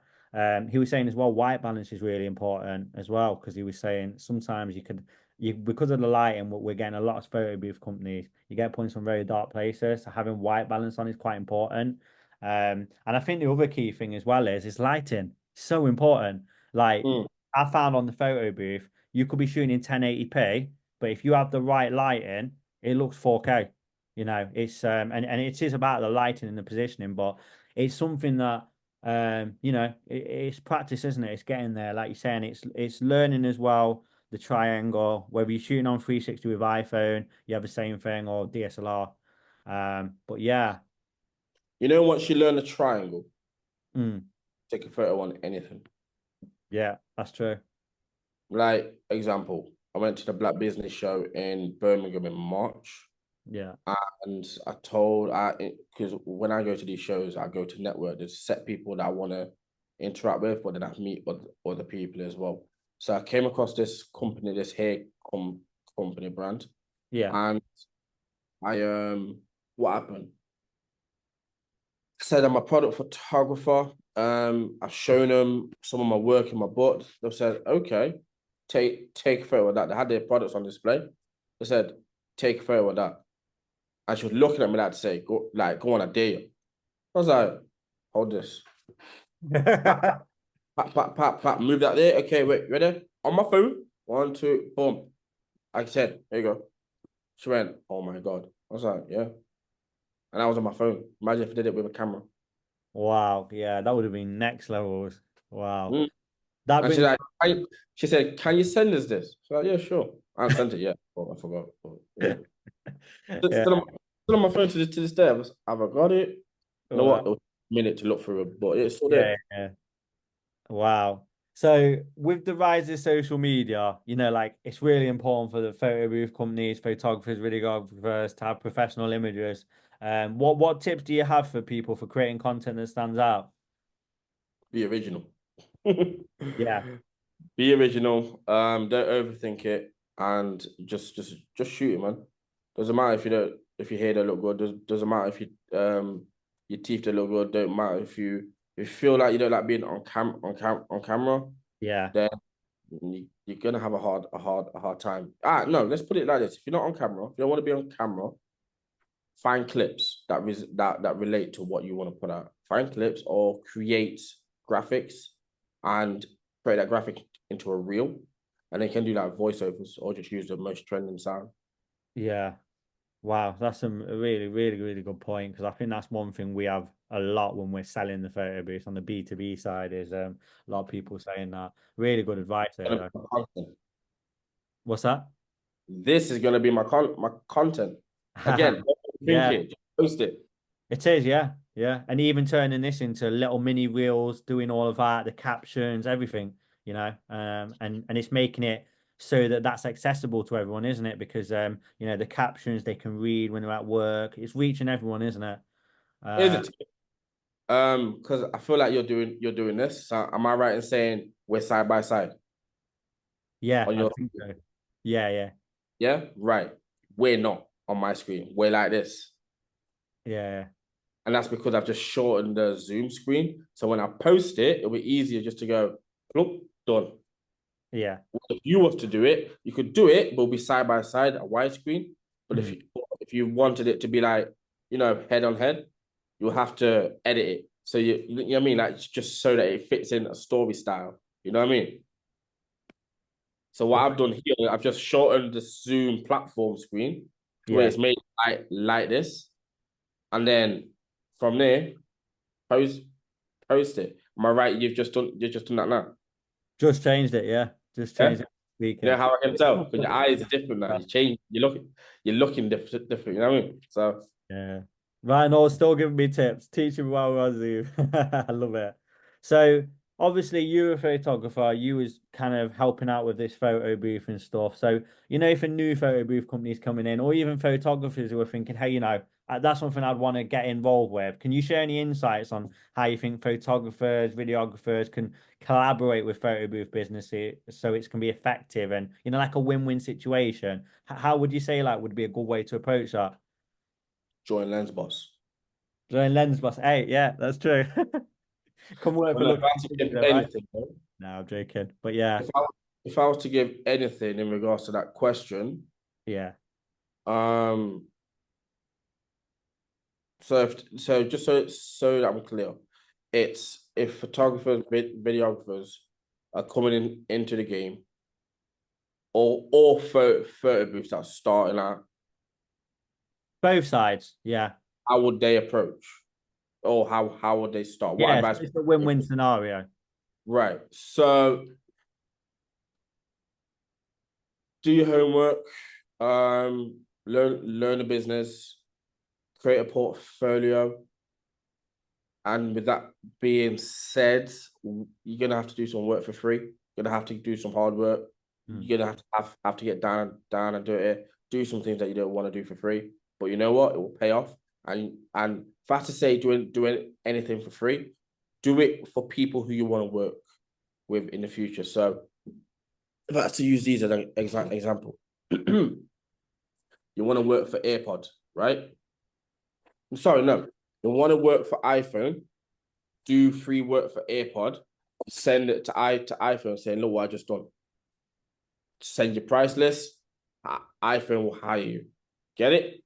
He was saying as well, white balance is really important as well because he was saying sometimes you because of the lighting, we're getting a lot of photo booth companies. You get put in some very dark places, so having white balance on is quite important. And I think the other key thing as well is lighting. So important. Like Mm. I found on the photo booth, you could be shooting in 1080p, but if you have the right lighting it looks 4K. It's and it is about the lighting and the positioning, but it's something that it's practice, isn't it? It's getting there, like you're saying, it's learning as well, the triangle, whether you're shooting on 360 with iPhone, you have the same thing or DSLR. But yeah, You know, once you learn the triangle, mm, take a photo on anything. yeah, that's true. Like, example, I went to the Black Business Show in Birmingham in March. Yeah, And I told because when I go to these shows, I go to network. There's set people that I want to interact with, but then I meet other people as well. So I came across this company, this company brand, yeah. and I what happened? I said I'm a product photographer. I've shown them some of my work in my book. They said, okay, take a photo of that. They had their products on display. They said, take a photo of that. And she was looking at me like to say, go on, I dare you. I was like, hold this. Pap, pap, pap, pap, pap, move that there. Okay, wait, ready? On my phone. One, two, boom. I said, there you go. She went, oh my God. I was like, yeah. And I was on my phone. Imagine if I did it with a camera. Wow, yeah, that would have been next levels. Wow. Mm. That And she's brings like, she said, can you send us this? So like, yeah, sure. I haven't sent it yet. Oh, I forgot. But, yeah. It's yeah, still on my phone to this day. Have I got it? You know what? wow. It was a minute to look through it, but it's still there. Yeah, yeah. Wow. So with the rise of social media, like it's really important for the photo booth companies, photographers, videographers to have professional images. What tips do you have for people for creating content that stands out? Be original. Yeah, Be original. Don't overthink it. and just shoot it, man. Doesn't matter if you don't if your hair don't look good. Doesn't matter if your teeth don't look good. Don't matter if you feel like you don't like being on camera, Yeah. then you're gonna have a hard time. No, let's put it like this: if you're not on camera, if you don't want to be on camera, find clips that relate to what you want to put out. Find clips or create graphics and create that graphic into a reel, and they can do like voiceovers or just use the most trending sound. Yeah. Wow, that's a really, really, really good point because I think that's one thing we have a lot when we're selling the photo booth on the B2B side is a lot of people saying that. Really good advice there though. What's that? This is gonna be my content. Again, don't think Yeah, it, just post it. it is, yeah. Yeah. And even turning this into little mini reels, doing all of that, the captions, everything, and it's making it so that that's accessible to everyone, isn't it? Because the captions they can read when they're at work. It's reaching everyone, isn't it? Here's Uh, it. Because I feel like you're doing this. So am I right in saying we're side by side yeah, on I your think so. Yeah, yeah, yeah? Right. We're not on my screen. We're like this. yeah, And that's because I've just shortened the Zoom screen. So when I post it, it'll be easier just to go, look, done. yeah. If you was to do it, you could do it, but it'll be side by side, a widescreen. But if Mm. you wanted it to be like, head on head, you'll have to edit it. So you know what I mean? Like just so that it fits in a story style. You know what I mean? So what I've done here, I've just shortened the Zoom platform screen to where Yeah, it's made like this. And then from there, post post it. Am I right? You've just done that now. just changed it. Yeah, just Yeah. changed it. You know Speaking. how I can tell? Because your eyes are different now. You change, you're looking different, you know what I mean? So Yeah. Ryan still giving me tips, teaching me while I was Zoom. I love it. So obviously you're a photographer, you was kind of helping out with this photo booth and stuff. So, if a new photo booth company's coming in, or even photographers who are thinking, hey, that's something I'd want to get involved with. Can you share any insights on how you think photographers, videographers can collaborate with photo booth businesses so it can be effective and, like a win-win situation? How would you say like would be a good way to approach that? join Lens Boss. Join Lens Boss 8, yeah, that's true. Come work Well, for no, if I Luxury had to give Pizza, right? anything, bro, No, I'm joking. But yeah, if I if I was to give anything in regards to that question, yeah. um, just so that I'm clear, it's if photographers, videographers are coming into the game, or photo booths that are starting out, Both sides, yeah. how would they approach, or how would they start? What Yeah, so advice? it's a win-win scenario. Right. So do your homework, learn the business, create a portfolio. And with that being said, you're gonna have to do some work for free. You're gonna have to do some hard work. Mm. You're gonna have to get down and do it. Do some things that you don't want to do for free. But you know what? It will pay off. And if I have to say doing anything for free, do it for people who you want to work with in the future. So if I have to use these as an example, you want to work for AirPod, right? I'm sorry, no. You want to work for iPhone, do free work for AirPod, send it to iPhone saying, look what I just done. Send your price list, iPhone will hire you. Get it?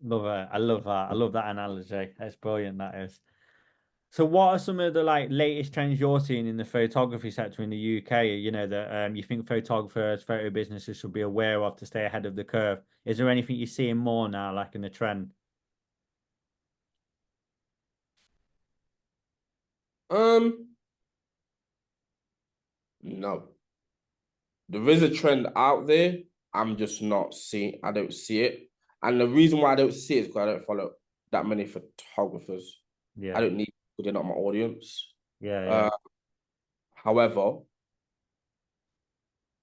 Love it. I love that. I love that analogy. That's brilliant, that is. So what are some of the like latest trends you're seeing in the photography sector in the UK, that you think photographers, photo businesses should be aware of to stay ahead of the curve? Is there anything you're seeing more now, like in the trend? Um, no. There is a trend out there. I'm just not seeing, I don't see it. And the reason why I don't see it is because I don't follow that many photographers. I Yeah. don't need, they're not my audience. Yeah, yeah. Uh, however,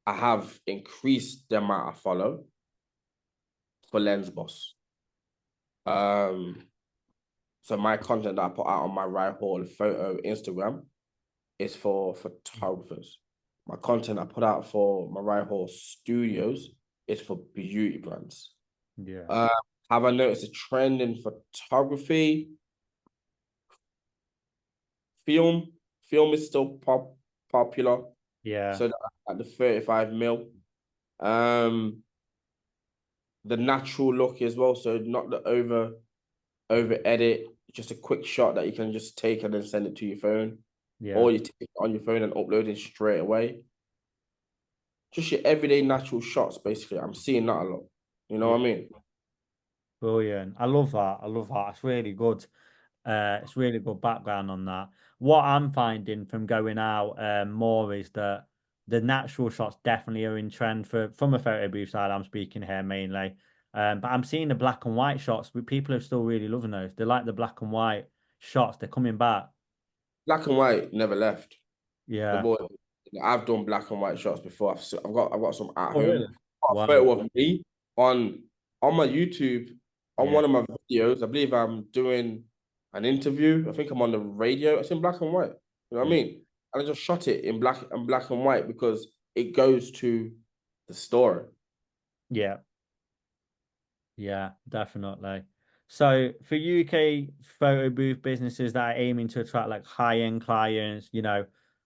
I have increased the amount I follow for Lens Boss. Um, so my content that I put out on my Right Hall photo Instagram is for photographers. my content I put out for my Right Horse Studios is for beauty brands. Yeah. Uh, have I noticed a trend in photography? Film, film is still popular. Yeah. So at the 35 mil. Um, the natural look as well. So not the over edit, just a quick shot that you can just take and then send it to your phone. Yeah. Or you take it on your phone and upload it straight away. Just your everyday natural shots, basically. I'm seeing that a lot. You know Yeah. what I mean? Brilliant. I love that. I love that. It's really good. It's really good background on that. What I'm finding from going out more is that the natural shots definitely are in trend for from a photo booth side. I'm speaking here mainly. But I'm seeing the black and white shots. People are still really loving those. They like the black and white shots. They're coming back. Black and white never left. The Yeah. boy, I've done black and white shots before. I've got some at Oh, home. really? Got a Wow. photo of me on my YouTube on Yeah. one of my videos. I believe I'm doing an interview. I think I'm on the radio. It's in black and white. You know what I Yeah. mean? And I just shot it in black and white because it goes to the story. Yeah. Yeah, definitely. So for UK photo booth businesses that are aiming to attract like high-end clients,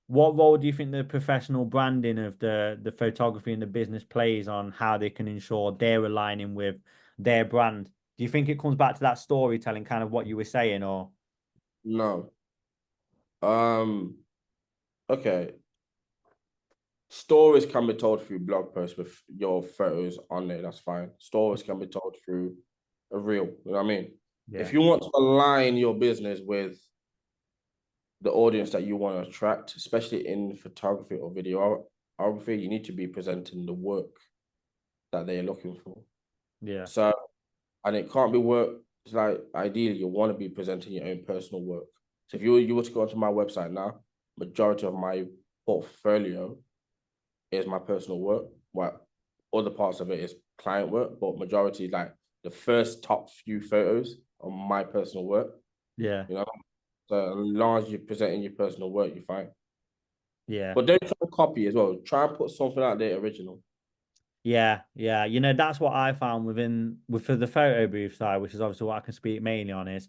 what role do you think the professional branding of the photography and the business plays on how they can ensure they're aligning with their brand? Do you think it comes back to that storytelling, kind of what you were saying, or No. Okay. Stories can be told through blog posts with your photos on there. That's fine. Stories can be told through a reel. You know what I mean? If yeah, you want to align your business with the audience that you want to attract, especially in photography or videography, you need to be presenting the work that they're looking for. yeah, So, and it can't be work. It's like ideally you want to be presenting your own personal work. So if you were to go onto my website now, majority of my portfolio is my personal work. What other parts of it is client work, but majority like the first top few photos are my personal work. yeah, You know, so as long as you're presenting your personal work, you're fine. yeah. But don't try to copy as well. Try and put something out there original. Yeah, yeah. That's what I found for the photo booth side, which is obviously what I can speak mainly on is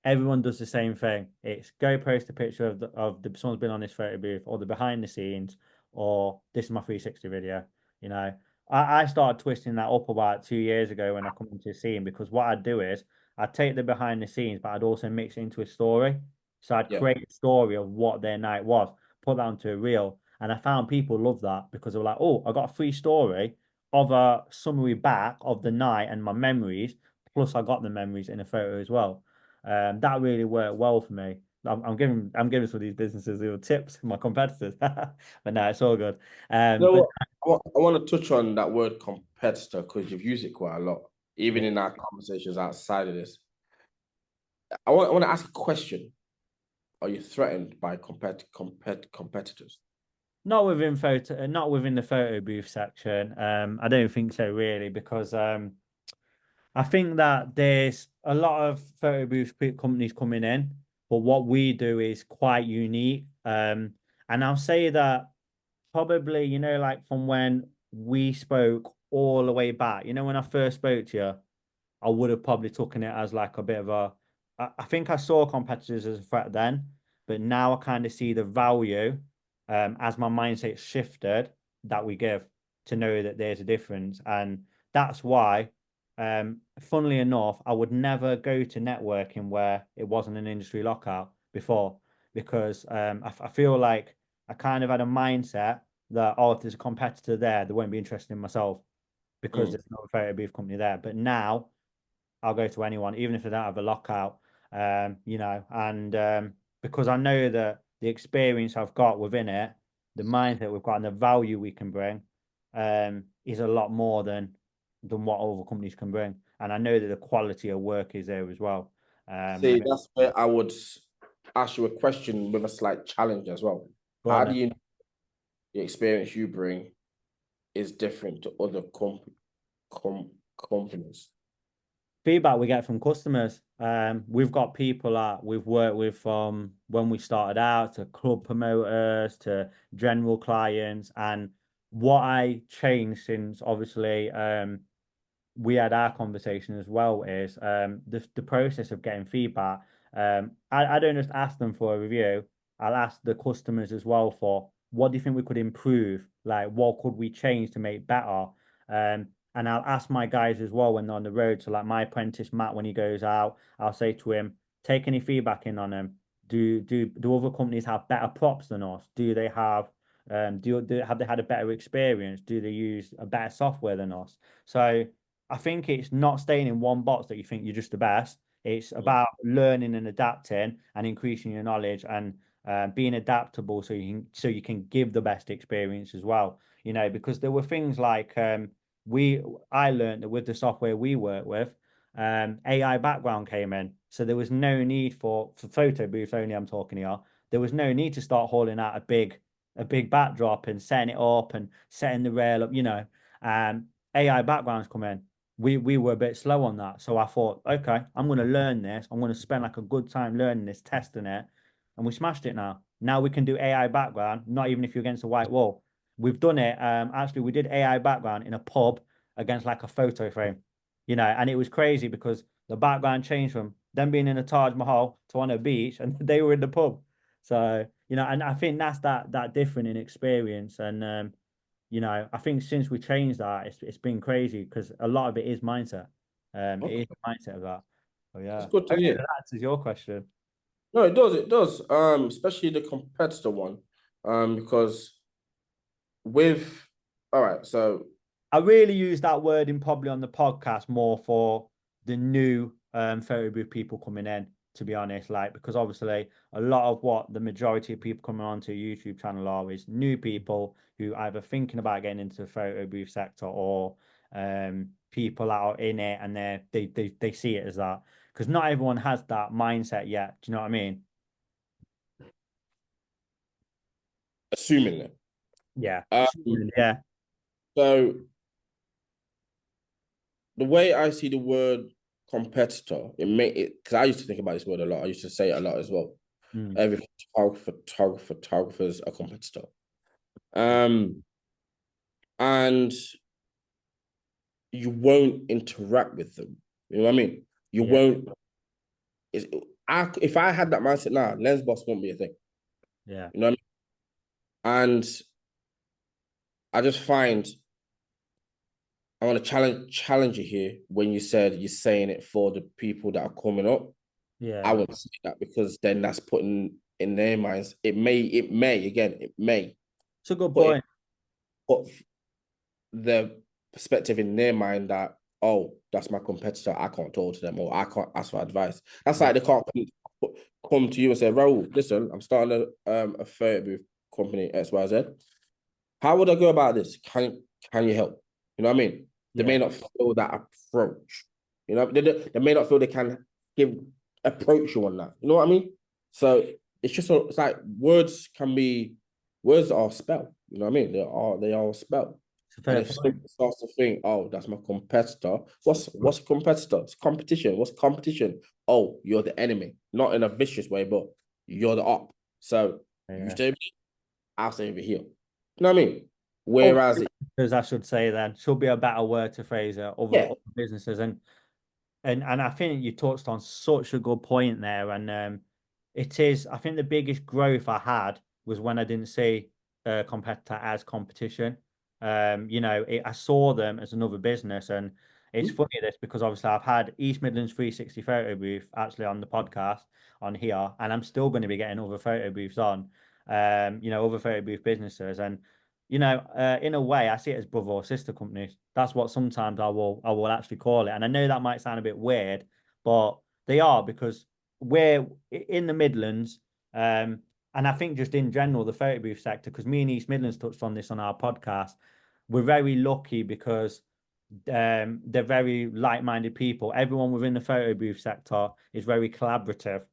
everyone does the same thing. It's go post a picture of someone's been on this photo booth or the behind the scenes or this is my 360 video. You know, I started twisting that up about 2 years ago when I come into the scene because what I'd do is I'd take the behind the scenes, but I'd also mix it into a story. So I'd Yeah. create a story of what their night was, put that onto a reel. And I found people love that because they were like, oh, I got a free story of a summary back of the night and my memories, plus I got the memories in a photo as well. That really worked well for me. I'm giving some of these businesses little tips, my competitors, but no, it's all good. You know But what? I want to touch on that word competitor because you've used it quite a lot, yeah, even in our conversations outside of this. I want to ask a question. Are you threatened by competitors? not within the photo booth section. I don't think so really because I think that there's a lot of photo booth companies coming in, but what we do is quite unique. And I'll say that probably, like from when we spoke all the way back, when I first spoke to you, I would have probably taken it as like a bit of a. I think I saw competitors as a threat then, but now I kind of see the value as my mindset shifted that we give to know that there's a difference. And that's why, funnily enough, I would never go to networking where it wasn't an industry lockout before because I feel like I kind of had a mindset that, oh, if there's a competitor there, they won't be interested in myself because Mm. there's no photo booth company there. But now I'll go to anyone, even if they don't have a lockout. And because I know that the experience I've got within it, the mindset we've got, and the value we can bring, is a lot more than what other companies can bring. And I know that the quality of work is there as well. I See, mean, that's where I would ask you a question with a slight challenge as well. go on How then. do you know the experience you bring is different to other com companies? Feedback we get from customers. We've got people that we've worked with from when we started out to club promoters to general clients. And what I changed since obviously we had our conversation as well is the process of getting feedback. I don't just ask them for a review. I'll ask the customers as well for what do you think we could improve? Like what could we change to make better? And I'll ask my guys as well when they're on the road. So like my apprentice Matt, when he goes out, I'll say to him, take any feedback in on him. Do other companies have better props than us? Do they have have they had a better experience? Do they use a better software than us? So I think it's not staying in one box that you think you're just the best. It's about learning and adapting and increasing your knowledge and being adaptable so you can give the best experience as well. You know, because there were things like we I learned that with the software we work with, AI background came in, so there was no need for photo booths only. I'm talking here. There was no need to start hauling out a big backdrop and setting it up and setting the rail up. You know, AI backgrounds come in, we were a bit slow on that. So I thought, okay, I'm going to learn this. I'm going to spend like a good time learning this, testing it, and we smashed it now. Now we can do AI background, not even if you're against a white wall. We've done it. Actually, we did AI background in a pub against like a photo frame, you know, and it was crazy because the background changed from them being in a Taj Mahal to on a beach, and they were in the pub. So you know, and I think that's that different in experience, and you know, I think since we changed that, it's been crazy because a lot of it is mindset. It is Okay, the mindset of that. Oh that's yeah. good to Hopefully hear. that answers your question. No, it does. It does. Especially the competitor one. Because with all right, so I really use that wording probably on the podcast more for the new photo booth people coming in, to be honest. Like because obviously a lot of what the majority of people coming onto a YouTube channel are is new people who either thinking about getting into the photo booth sector or people that are in it and they see it as that. Because not everyone has that mindset yet. Do you know what I mean? assuming that. Yeah. Um, Yeah. so the way I see the word competitor, it make it because I used to think about this word a lot. I used to say it a lot as well. Mm. Every photographer's a competitor. Um, and you won't interact with them. You know what I mean? You Yeah. won't. If I had that mindset now, lens boss won't be a thing. Yeah. You know what I mean? And I just find I want to challenge you here when you said you're saying it for the people that are coming up. I Yeah. wouldn't say that because then that's putting in their minds. It may It's a good put it point. put the perspective in their mind that oh, that's my competitor. I can't talk to them or I can't ask for advice. That's Yeah. like they can't come to you and say, Raul, listen, I'm starting a photo booth company XYZ. How would I go about this? Can you help? You know what I mean? They may Yeah. not feel that approach. You know, they may not feel they can give approach you on that. You know what I mean? So it's like words are spell. You know what I mean? They are spell. It's a And fair if point. someone starts to think, oh, that's my competitor, what's a competitor? It's competition. What's competition? Oh, you're the enemy. Not in a vicious way, but you're the op. So you Yeah. stay over here, I'll stay over here. You know what I mean? Other Whereas businesses, I should say then, should be a better word to phrase it, yeah. other businesses. And I think you touched on such a good point there. And it is, I think the biggest growth I had was when I didn't see a competitor as competition. You know, I saw them as another business. And it's funny this because obviously I've had East Midlands 360 photo booth actually on the podcast on here, and I'm still going to be getting other photo booths on, you know, other photo booth businesses. And you know, in a way, I see it as brother or sister companies. That's what sometimes I will actually call it. And I know that might sound a bit weird, but they are because we're in the Midlands, and I think just in general the photo booth sector. Because me and East Midlands touched on this on our podcast. We're very lucky because they're very like-minded people. Everyone within the photo booth sector is very collaborative,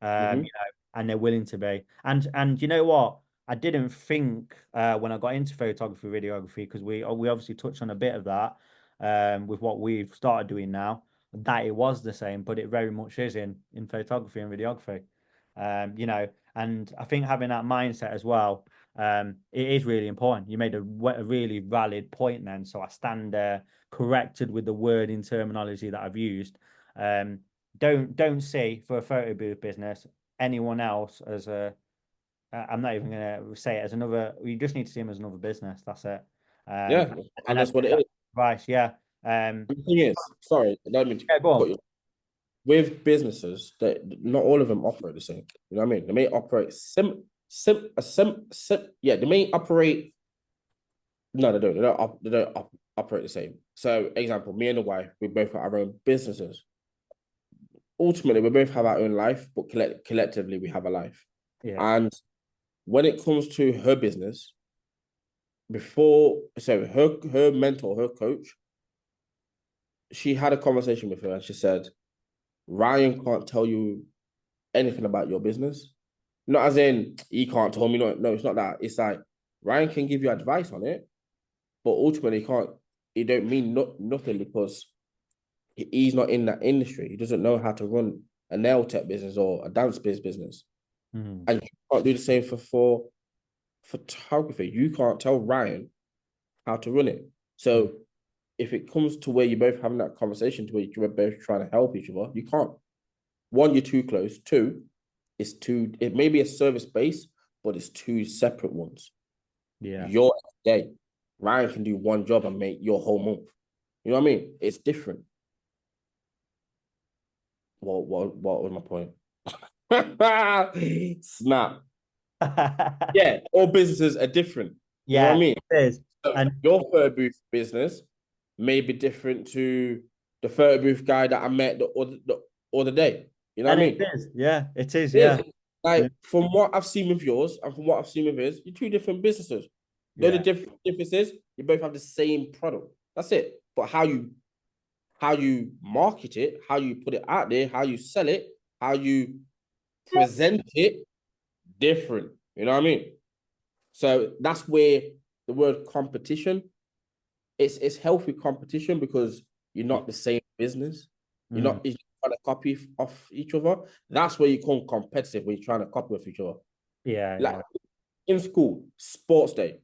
Mm-hmm. you know, and they're willing to be. And you know what? I didn't think when I got into photography, videography, because we obviously touched on a bit of that with what we've started doing now. that it was the same, but it very much is in photography and videography. You know, and I think having that mindset as well, it is really important. You made a really valid point then, so I stand corrected with the word in terminology that I've used. Um, don't see for a photo booth business anyone else as a I'm not even gonna say it as another. You just need to see them as another business. That's it. Um, Yeah, and and I that's what take it that is. advice. Yeah. And the thing is, sorry, I don't mean to Yeah. Go cut on. you. With businesses, that not all of them operate the same. You know what I mean? They may operate yeah, they may operate. No, they don't. They don't operate the same. So, example, me and the wife, we both got our own businesses. Ultimately, we both have our own life, but collectively, we have a life. Yeah. And when it comes to her business, so her mentor, her coach, she had a conversation with her, and she said, Ryan can't tell you anything about your business. Not as in he can't tell me. No, it's not that. It's like Ryan can give you advice on it, but ultimately he can't. It don't mean nothing because he's not in that industry. He doesn't know how to run a nail tech business or a dance business, Mhm. and you can't do the same for photography. You can't tell Ryan how to run it. Mhm. So if it comes to where you're both having that conversation to where you're both trying to help each other, you can't. One, you're too close. Two, it may be a service base, but it's two separate ones. Yeah. Your day, Ryan can do one job and make your whole month. You know what I mean? It's different. What was my point? Snap. Yeah, all businesses are different. You know what I Yeah, mean? it is. So And your photo booth business may be different to the photo booth guy that I met the other day. You know what and I it mean? is. Yeah, it is. It Yeah. is. Like from what I've seen with yours and from what I've seen with his, you're two different businesses. The only Yeah. difference is you both have the same product. That's it. But how you market it, how you put it out there, how you sell it, how you present it, different. You know what I mean? So that's where the word competition, it's healthy competition because you're Yeah. not the same business. You're Mm. not trying to copy off each other. That's where you become competitive when you're trying to copy off each other. Yeah. Like Yeah. in school, sports day,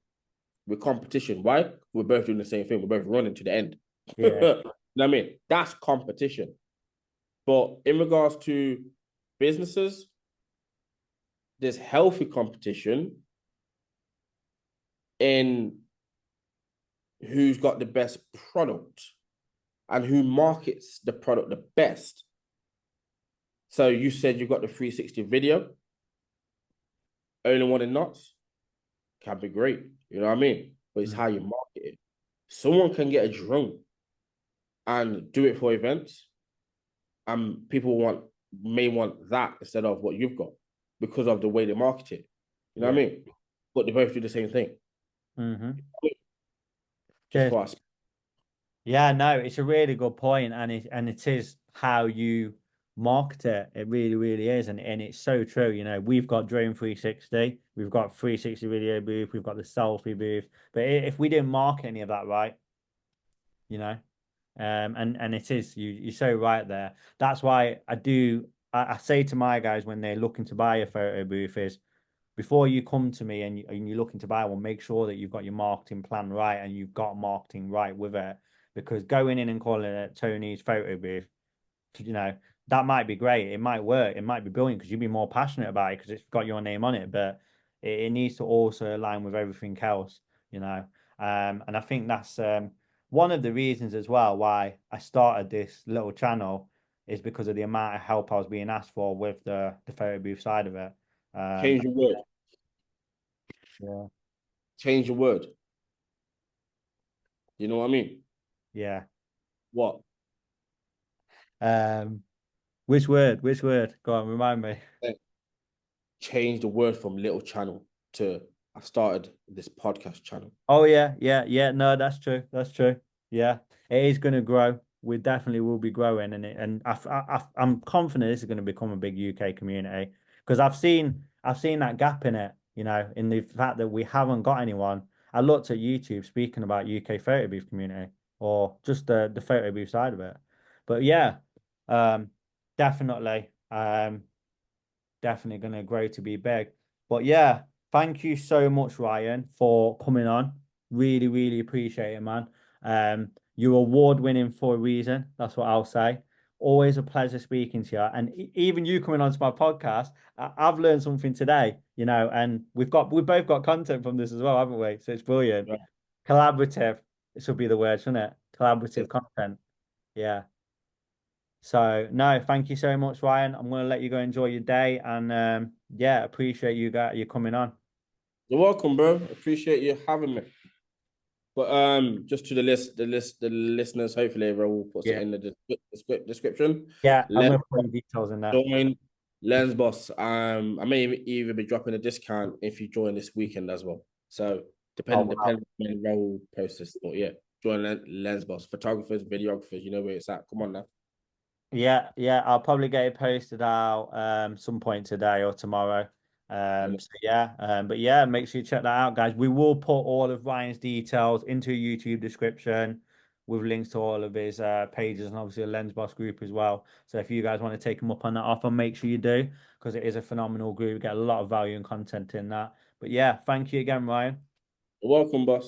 with competition. Why? We're both doing the same thing. We're both running to the end. you Yeah. know what I mean? That's competition. But in regards to businesses, there's healthy competition in who's got the best product and who markets the product the best. So you said you've got the 360 video, only one in knots, can be great. You know what I mean? But it's Mm. how you market it. Someone can get a drone and do it for events, and people may want that instead of what you've got because of the way they market it. You know what Yeah. I mean? But they both do the same thing. Mm-hmm. Just Cheers. for us. Yeah, no, it's a really good point, and it is how you market it. It really, really is, and it's so true. You know, we've got Drone 360, we've got 360 video booth, we've got the selfie booth. But if we didn't market any of that right, you know, and it is you're so right there. That's why I say to my guys when they're looking to buy a photo booth is before you come to me and you're looking to buy one, make sure that you've got your marketing plan right and you've got marketing right with it. Because going in and calling it Tony's photo booth, you know, that might be great. It might work. It might be brilliant because you'd be more passionate about it because it's got your name on it. But it needs to also align with everything else, you know. And I think that's one of the reasons as well why I started this little channel is because of the amount of help I was being asked for with the photo booth side of it. Um, Change your word. yeah, Change your word. You know what I mean? yeah. What? Um, which word? Which word? Go on, remind me. Change the word from little channel to I started this podcast channel. Oh yeah, yeah, yeah. No, that's true. That's true. Yeah, it is going to grow. We definitely will be growing, and I'm confident this is going to become a big UK community because I've seen that gap in it. You know, in the fact that we haven't got anyone. I looked at YouTube speaking about UK photo booth community or just the photo booth side of it. But yeah, um, definitely, definitely going to grow to be big. But yeah, thank you so much, Ryan, for coming on. Really, really appreciate it, man. You're award winning for a reason. That's what I'll say. Always a pleasure speaking to you. And even you coming onto my podcast, I've learned something today, and we've both got content from this as well, haven't we? So it's brilliant. Yeah. Collaborative. This would be the word, shouldn't it? Yeah. Collaborative content. Yeah. So no, thank you so much, Ryan. I'm gonna let you go enjoy your day, and yeah, appreciate you coming on. You're welcome, bro. Appreciate you having me. But just to the listeners, hopefully everyone will put it Yeah, in the description. yeah, I'm Let gonna put your details in there. join Lens Boss. I may even be dropping a discount if you join this weekend as well. So Oh depending wow. on the role process. But yeah, join Lens Boss. Photographers, videographers, you know where it's at. Come on now. Yeah, yeah, I'll probably get it posted out some point today or tomorrow. So yeah, but yeah, make sure you check that out, guys. We will put all of Ryan's details into a YouTube description with links to all of his pages and obviously a Lens Boss group as well. So if you guys want to take him up on that offer, make sure you do because it is a phenomenal group. We get a lot of value and content in that. But yeah, thank you again, Ryan. Welcome, boss.